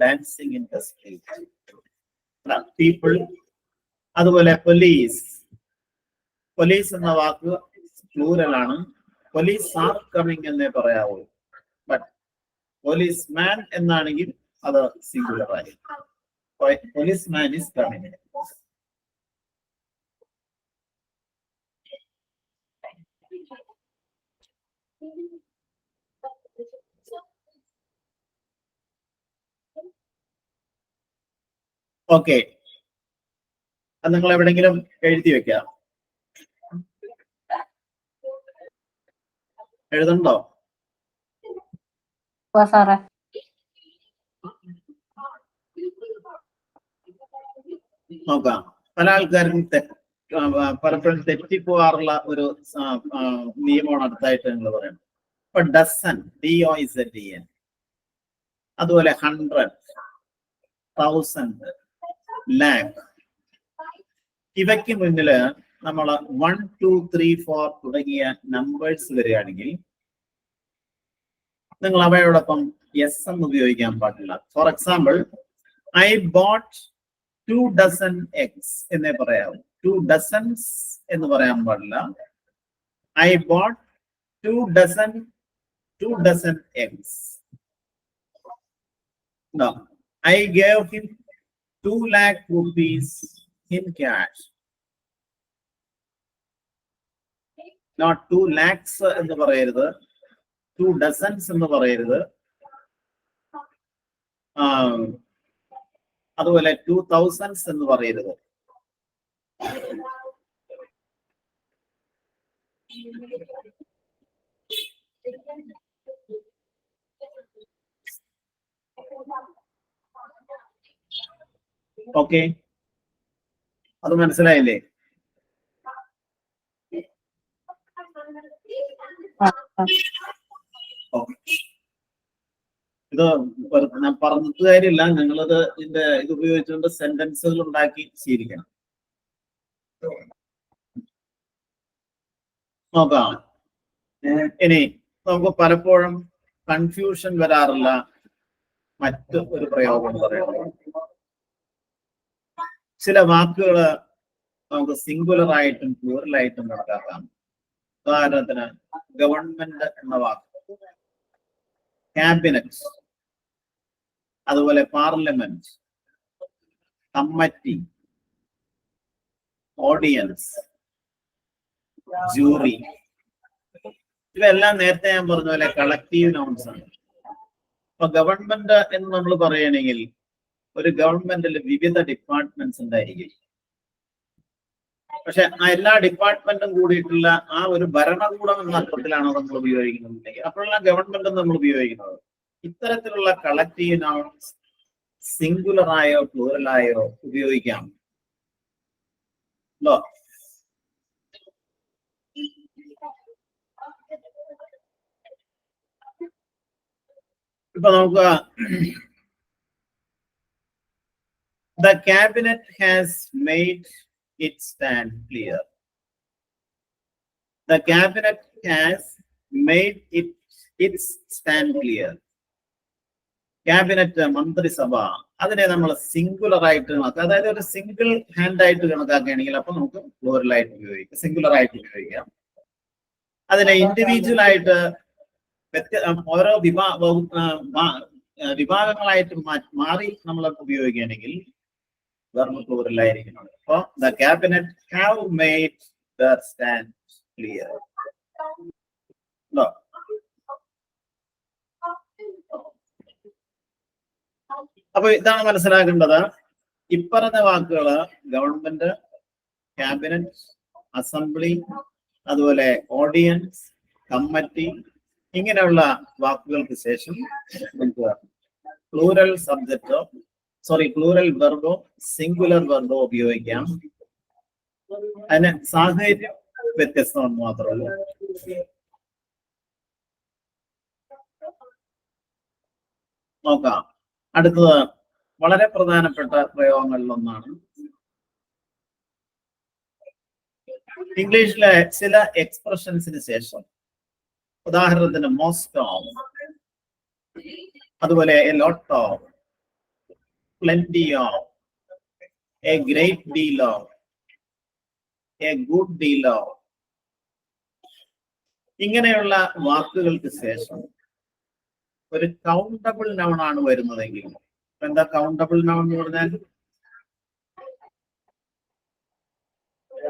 dancing in the street, people. അതുപോലെ പോലീസ്, പോലീസ് എന്ന വാക്ക് പ്ലൂറൽ ആണ്. പോലീസ് ആർ കമ്മിങ് എന്നേ പറയാവൂ. ബട്ട് പോലീസ് മാൻ എന്നാണെങ്കിൽ അത് സിംഗുലർ ആയി. Policeman is coming. ഓക്കെ, അത് നിങ്ങൾ എവിടെങ്കിലും എഴുതി വെക്കാം. എഴുതണ്ടോ? സാറേ നോക്കാം. പല ആൾക്കാരും പലപ്പോഴും തെറ്റിപ്പോവാറുള്ള ഒരു നിയമമാണ് അടുത്തായിട്ട് നിങ്ങൾ പറയുന്നത്. ഇപ്പൊ ഡസൻ, DOZEN, അതുപോലെ 100, 1000, lakh, ഇവയ്ക്ക് മുന്നില് നമ്മൾ 1, 2, 3, 4 തുടങ്ങിയ നമ്പേഴ്സ് വരികയാണെങ്കിൽ നിങ്ങൾ അവയോടൊപ്പം യെസ് എന്ന് ഉപയോഗിക്കാൻ പാടില്ല. For example, I boat 2 dozen eggs എന്നേ പറയാവൂ. 2 dozens എന്ന് പറയാൻ പാടില്ല. I boat 2 dozen eggs. No, I gave him 2 lakh rupees in cash. Not 2 lakhs എന്ന് പറയരുത്, 2 dozens എന്ന് പറയരുത്. അതുപോലെ 2000s എന്ന് പറയരുത്. ഓക്കെ, അത് മനസ്സിലായില്ലേ? ഇത് ഞാൻ പറഞ്ഞിട്ട് കാര്യമില്ല, നിങ്ങളത് ഇത് ഉപയോഗിച്ചുകൊണ്ട് സെന്റൻസുകൾ ഉണ്ടാക്കി ശീലിക്കണം. നോക്കാം. ഇനി നമുക്ക് പലപ്പോഴും കൺഫ്യൂഷൻ വരാറില്ല മറ്റ് ഒരു പ്രയോഗം പറയുന്നത്. ചില വാക്കുകൾ നമുക്ക് സിംഗുലർ ആയിട്ടും പ്ലൂറൽ ആയിട്ടും കണക്കാക്കാം. ഉദാഹരണത്തിന് ഗവൺമെന്റ് എന്ന വാക്ക്, ക്യാബിനറ്റ്, അതുപോലെ പാർലമെന്റ്, കമ്മിറ്റി, ഓഡിയൻസ്, ജൂറി, ഇവയെല്ലാം നേരത്തെ ഞാൻ പറഞ്ഞ പോലെ കളക്റ്റീവ് നൗൺസ് ആണ്. അപ്പൊ ഗവൺമെന്റ് എന്ന് നമ്മൾ പറയുകയാണെങ്കിൽ ഒരു ഗവൺമെന്റിൽ വിവിധ ഡിപ്പാർട്ട്മെന്റ്സ് ഉണ്ടായിരിക്കും. പക്ഷെ ആ എല്ലാ ഡിപ്പാർട്ട്മെന്റും കൂടിയിട്ടുള്ള ആ ഒരു ഭരണകൂടം എന്ന അർത്ഥത്തിലാണോ നമ്മൾ ഉപയോഗിക്കുന്നത്? അപ്പോഴെല്ലാം ഗവൺമെന്റ് നമ്മൾ ഉപയോഗിക്കുന്നത്. ഇത്തരത്തിലുള്ള കളക്റ്റീവ് നൗൺസ് സിംഗുലറായോ പ്ലൂറലായോ ഉപയോഗിക്കാം. ഇപ്പൊ നമുക്ക് the cabinet has made its stand clear. The cabinet has made its stand clear. Cabinet, മന്ത്രിസഭ, അതിനെ നമ്മൾ സിംഗുലർ ആയിട്ട് കണക്കാക്കുക. അതായത് ഒരു സിംഗിൾ ഹാൻഡ് ആയിട്ട് കണക്കാക്കുകയാണെങ്കിൽ അപ്പൊ നമുക്ക് പ്ലൂറൽ ആയിട്ട് ഉപയോഗിക്കാം, സിംഗുലർ ആയിട്ട് ഉപയോഗിക്കാം. അതിനെ ഇൻഡിവിജ്വൽ ആയിട്ട് ഓരോ വിഭാഗങ്ങളായിട്ട് മാറി നമ്മൾ ഉപയോഗിക്കുകയാണെങ്കിൽ വെർബ് പ്ലൂറൽ ആയിരിക്കണം. അപ്പൊ the cabinet have made there stand clear. അപ്പൊ ഇതാണ് മനസ്സിലാക്കേണ്ടത്. ഇപ്പറഞ്ഞ വാക്കുകള് ഗവൺമെന്റ്, ക്യാബിനറ്റ്, അസംബ്ലി, അതുപോലെ ഓഡിയൻസ്, കമ്മിറ്റി, ഇങ്ങനെയുള്ള വാക്കുകൾക്ക് ശേഷം നമുക്ക് പ്ലൂറൽ സബ്ജക്റ്റോ പ്ലൂറൽ വെർബോ സിംഗുലർ വെർബോ ഉപയോഗിക്കാം. അതിന് സാഹചര്യം വ്യത്യസ്തമെന്ന് മാത്രമല്ല. നോക്കാം. അടുത്തത് വളരെ പ്രധാനപ്പെട്ട പ്രയോഗങ്ങളിലൊന്നാണ്. ഇംഗ്ലീഷിലെ ചില എക്സ്പ്രഷൻസിന് ശേഷം, ഉദാഹരണത്തിന് മോസ്റ്റ് ഓഫ്, അതുപോലെ A lot of, plenty of, a great deal of, a good deal of, ഇങ്ങനെയുള്ള വാക്കുകൾക്ക് ശേഷം ഒരു കൗണ്ടബിൾ നൗൺ ആണ് വരുന്നതെങ്കിൽ, എന്താ കൗണ്ടബിൾ നൗൺ എന്ന് പറഞ്ഞാൽ?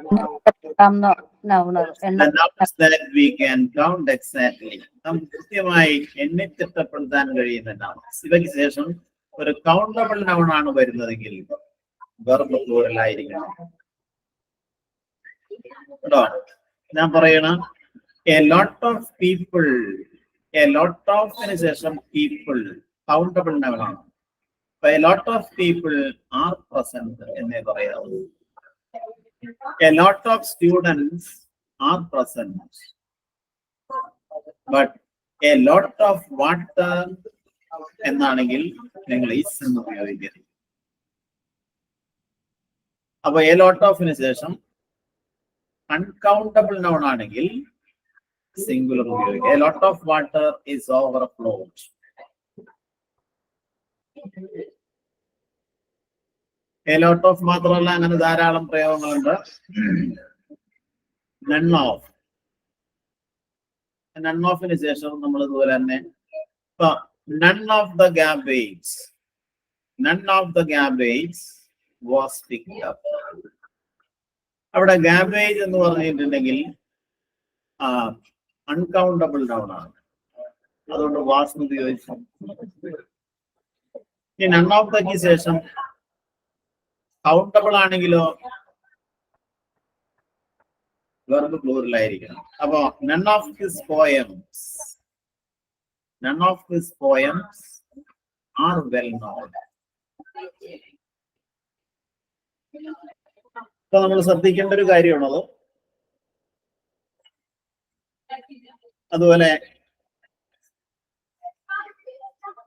Noun The nouns that we can count exactly. നമുക്ക് കൃത്യമായി എണ്ണിത്തിട്ടപ്പെടുത്താൻ കഴിയുന്ന nouns. ഇവയ്ക്ക് ശേഷം ഒരു കൗണ്ടബിൾ നൗൺ ആണ് വരുന്നതെങ്കിൽ വെർബ് പ്ലൂറൽ ആയിരിക്കണം. കേട്ടോ? ഞാൻ പറയണം a lot of people. A lot ഓഫിന് ശേഷം പീപ്പിൾ കൗണ്ടബിൾ നൗൺ ആണ്. A lot of people are present എന്നേ പറയാവൂ. A lot of students are present, but a lot of water എന്നാണെങ്കിൽ നിങ്ങൾ is എന്ന് ഉപയോഗിക്കരുത്. അപ്പൊ a lot ofന് ശേഷം അൺകൗണ്ടബിൾ നൗൺ ആണെങ്കിൽ സിംഗുലർ ഉപയോഗിക്കുക. A lot of water is overflowed. A lot of മാത്രമല്ല, അങ്ങനെ ധാരാളം പ്രയോഗങ്ങളുണ്ട്. None of. None ofന് ശേഷം നമ്മൾ ഇതുപോലെ തന്നെ none of the garbage. None of the garbage was picked up. അവിടെ garbage എന്ന് പറഞ്ഞിട്ടുണ്ടെങ്കിൽ അൺകൗണ്ടബിൾ നൗൺ ആണ്. അതുകൊണ്ട് was ഉപയോഗിച്ചു. ഈ none of the ശേഷം കൗണ്ടബിൾ ആണെങ്കിലോ വെർബ് പ്ലൂറൽ ആയിരിക്കണം. അപ്പോ none of his poems are well known. ഇപ്പൊ നമ്മൾ ശ്രദ്ധിക്കേണ്ട ഒരു കാര്യമാണത്. അതുപോലെ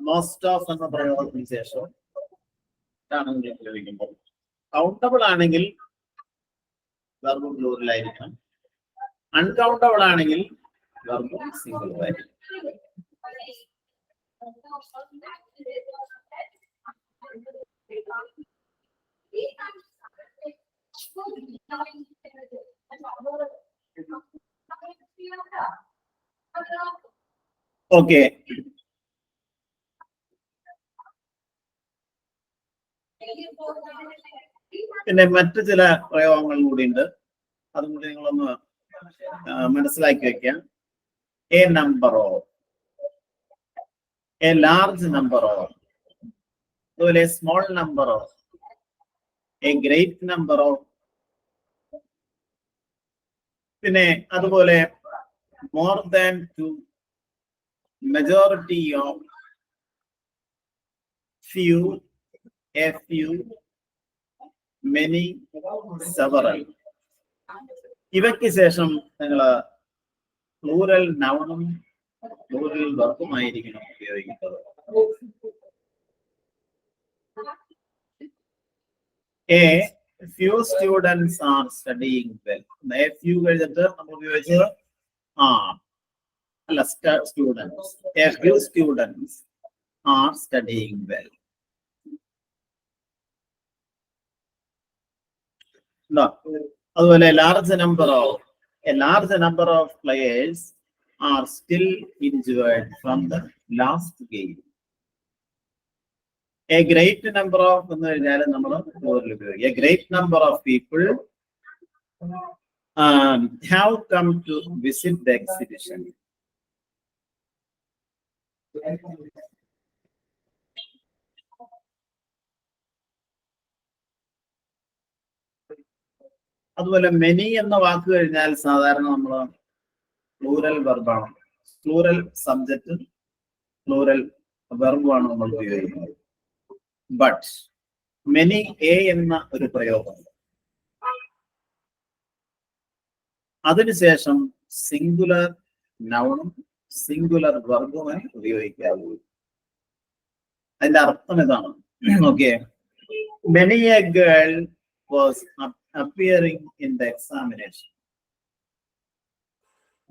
മോസ്റ്റ് ഓഫ് എന്ന പ്രയോഗത്തിന് ശേഷം ഉപയോഗിക്കുമ്പോൾ കൗണ്ടബിൾ ആണെങ്കിൽ വെർബ് പ്ലൂറൽ ആയിരിക്കണം. അൺകൗണ്ടബിൾ ആണെങ്കിൽ വെർബ് സിംഗുലർ ആയിരിക്കും. ഓക്കെ, പിന്നെ മറ്റു ചില പ്രയോഗങ്ങൾ കൂടി ഉണ്ട്. അതും കൂടി നിങ്ങളൊന്ന് മനസ്സിലാക്കി വെക്കാം. A number of, a large number of, അതുപോലെ small number of, a great number of, പിന്നെ അതുപോലെ more than two, majority of, few, a few, many, several. ഇവയ്ക്ക് ശേഷം നിങ്ങൾ പ്ലൂറൽ നൗണും പ്ലൂറൽ വെർബുമായിരിക്കണം ഉപയോഗിക്കുന്നത്. A few students are studying well. A few കഴിഞ്ഞിട്ട് നമ്മൾ ഉപയോഗിച്ചത് അല്ല, students. A few students are studying well. അതുപോലെ a large number of players are still injured from the last game. A great number of എന്ന് കഴിഞ്ഞാൽ നമ്മൾ ഉപയോഗിക്കുക. A great number of people have come to visit the exhibition. അതുപോലെ many എന്ന വാക്ക് കഴിഞ്ഞാൽ സാധാരണ നമ്മൾ പ്ലൂറൽ വെർബാണ്, പ്ലൂറൽ സബ്ജക്റ്റും പ്ലൂറൽ വെർബുമാണ് നമ്മൾ ഉപയോഗിക്കുന്നത്. ബട്ട് മെനി എ എന്ന ഒരു പ്രയോഗമുണ്ട്. അതിനുശേഷം സിംഗുലർ നൗണും സിംഗുലർ വെർബുമായി ഉപയോഗിക്കാവൂ. അതിന്റെ അർത്ഥം ഇതാണ്. Okay, many A girl was appearing in the examination.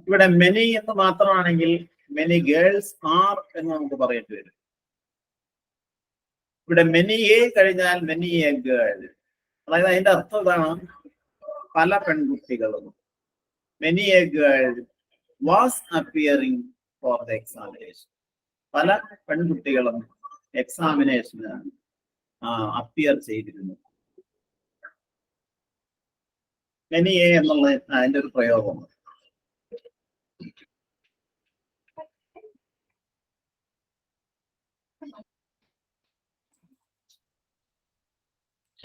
ഇവിടെ മെനി എന്ന് മാത്രമാണെങ്കിൽ മെനി ഗേൾസ് ആർ എന്ന് നമുക്ക് പറയേണ്ടി വരും. ഇവിടെ മെനി എ കഴിഞ്ഞാൽ മെനി എ ഗേൾ, അതായത് അതിന്റെ അർത്ഥം ഇതാണ്, പല പെൺകുട്ടികളും. Many A girl was appearing for the examination. പല പെൺകുട്ടികളും എക്സാമിനേഷന് അപ്പിയർ ചെയ്തിരുന്നു. മെനി എ എന്നുള്ള അതിന്റെ ഒരു പ്രയോഗമാണ്.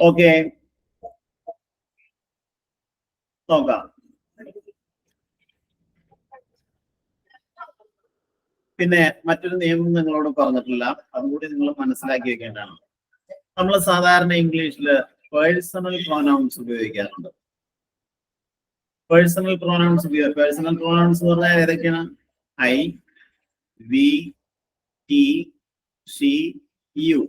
ഓക്കെ, നോക്കാം. പിന്നെ മറ്റൊരു നിയമം നിങ്ങളോട് പറഞ്ഞിട്ടില്ല, അതുകൂടി നിങ്ങൾ മനസ്സിലാക്കി വെക്കേണ്ടതാണ്. നമ്മൾ സാധാരണ ഇംഗ്ലീഷിൽ പേഴ്സണൽ പ്രൊനൗൺസ് ഉപയോഗിക്കാറുണ്ട്. പേഴ്സണൽ പ്രൊനൗൺസ് എന്ന് പറഞ്ഞാൽ ഏതൊക്കെയാണ്? I, we, it, she, you.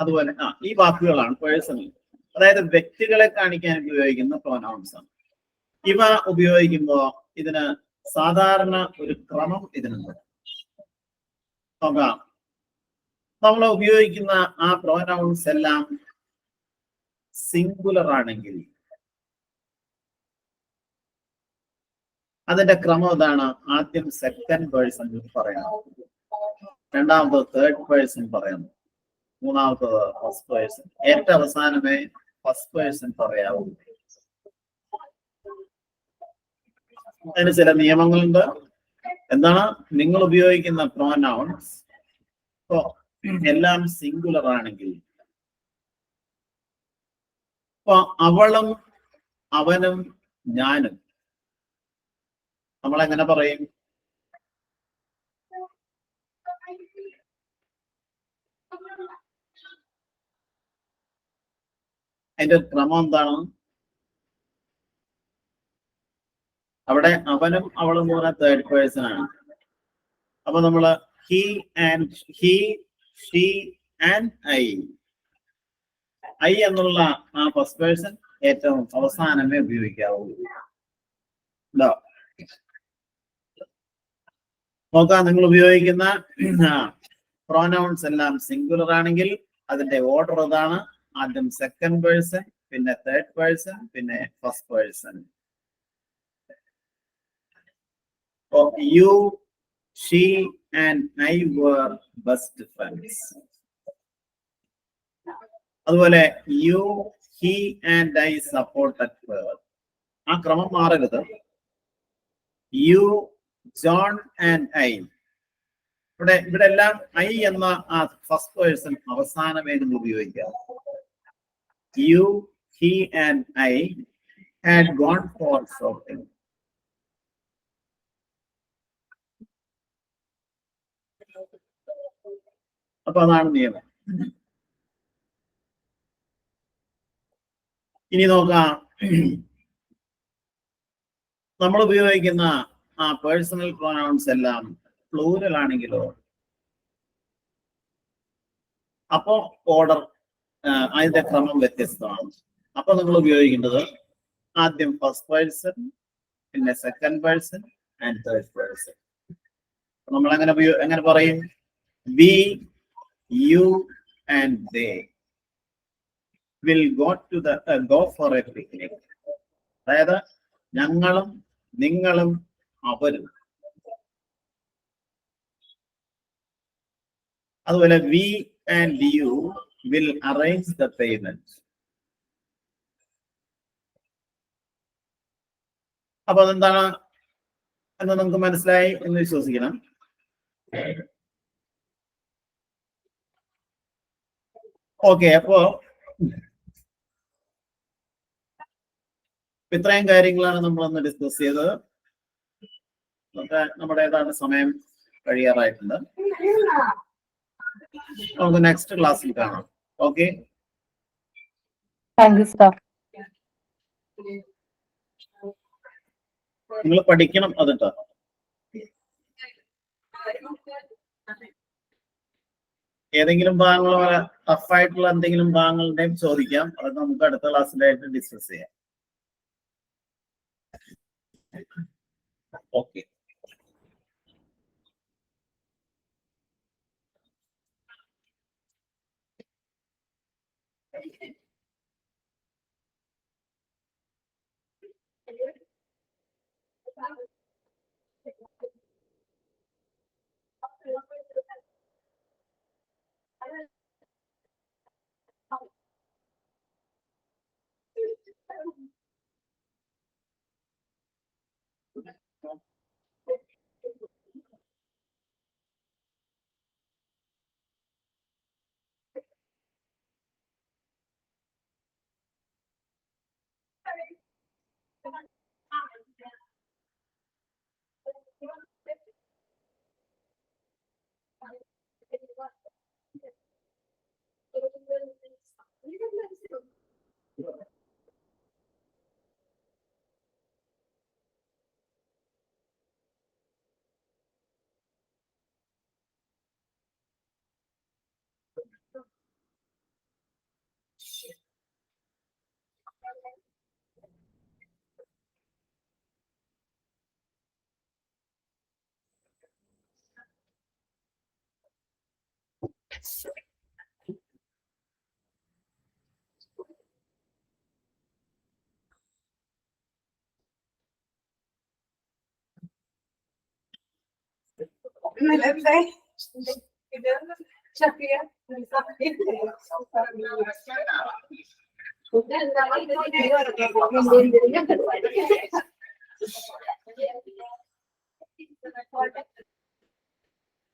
അതുപോലെ ഈ വാക്കുകളാണ് പേഴ്സണൽ, അതായത് വ്യക്തികളെ കാണിക്കാൻ ഉപയോഗിക്കുന്ന പ്രൊനൗൺസ് ആണ്. ഇവ ഉപയോഗിക്കുമ്പോൾ ഇതിന് സാധാരണ ഒരു ക്രമം ഇതിനുണ്ട്. നോക്കാം, നമ്മൾ ഉപയോഗിക്കുന്ന ആ പ്രൊനൗൺസ് എല്ലാം സിംഗുലർ ആണെങ്കിൽ അതിന്റെ ക്രമം ഇതാണ്. ആദ്യം സെക്കൻഡ് പേഴ്സൺ പറയണം, രണ്ടാമത് തേർഡ് പേഴ്സൺ പറയണം, മൂന്നാമത്തത് ഫസ്റ്റ് പേഴ്സൺ, ഏറ്റവും അവസാനമേ ഫസ്റ്റ് പേഴ്സൺ പറയാവൂ. അതിന് ചില നിയമങ്ങളുണ്ട്. എന്താണ്? നിങ്ങൾ ഉപയോഗിക്കുന്ന പ്രൊനൗൺസ് എല്ലാം സിംഗുലർ ആണെങ്കിൽ, ഇപ്പൊ അവളും അവനും ഞാനും നമ്മൾ എങ്ങനെ പറയും? അതിന്റെ ക്രമം എന്താണ്? അവിടെ അവനും അവളും പറഞ്ഞ തേർഡ് പേഴ്സൺ ആണ്. അപ്പൊ നമ്മള് ഹി, ഷീ ആൻഡ് ഐ എന്നുള്ള ആ ഫസ്റ്റ് പേഴ്സൺ ഏറ്റവും അവസാനമേ ഉപയോഗിക്കാവൂ. നോക്കാം, നിങ്ങൾ ഉപയോഗിക്കുന്ന പ്രൊനൗൺസ് എല്ലാം സിംഗുലർ ആണെങ്കിൽ അതിന്റെ ഓർഡർ ഇതാണ്. ആദ്യം സെക്കൻഡ് പേഴ്സൺ, പിന്നെ തേർഡ് പേഴ്സൺ, പിന്നെ first person. You, she and I were best friends. അതുപോലെ you, he and I supported her. ആ ക്രമം മാറരുത്. You, John and I. ഇവിടെ എല്ലാം ഐ എന്ന ആ ഫസ്റ്റ് പേഴ്സൺ അവസാനമേ നമ്മൾ ഉപയോഗിക്കാം. You, he and I had gone for shopping. അപ്പൊ അതാണ് നിയമം. ഇനി നോക്കാം, നമ്മൾ ഉപയോഗിക്കുന്ന ആ പേഴ്സണൽ പ്രൊനൗൺസ് എല്ലാം പ്ലൂരൽ ആണെങ്കിലോ, അപ്പോ ഓർഡർ അതിന്റെ ക്രമം വ്യത്യസ്തമാണ്. അപ്പൊ നമ്മൾ ഉപയോഗിക്കേണ്ടത് ആദ്യം ഫസ്റ്റ് പേഴ്സൺ, പിന്നെ second person and third person. നമ്മൾ എങ്ങനെ പറയും? We, you and they will go for a picnic. അതായത് ഞങ്ങളും നിങ്ങളും അവരും. അതുപോലെ we and you will arrange the payment. അപ്പൊ അതെന്താണ് എന്ന് നമുക്ക് മനസ്സിലായി എന്ന് വിശ്വസിക്കണം. ഓക്കെ, അപ്പോ ഇത്രയും കാര്യങ്ങളാണ് നമ്മൾ ഒന്ന് ഡിസ്കസ് ചെയ്തത്. നമ്മുടെ ഏതാണ്ട് സമയം കഴിയാറായിട്ടുണ്ട്. നമുക്ക് നെക്സ്റ്റ് ക്ലാസ്സിൽ കാണാം. Okay, thank you sir. നിങ്ങൾ പഠിക്കണം അതിട്ടോ. ഏതെങ്കിലും ഭാഗങ്ങൾ ടഫായിട്ടുള്ള എന്തെങ്കിലും ഭാഗങ്ങളുടെയും ചോദിക്കാം. അത് നമുക്ക് അടുത്ത ക്ലാസ്സിലായിട്ട് ഡിസ്കസ് ചെയ്യാം. ഓക്കെ.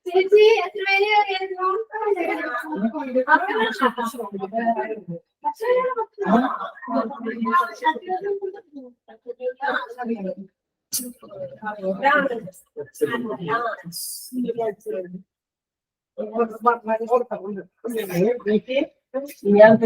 ചേച്ചി എത്ര പേര് അറിയാമോ? Yeah,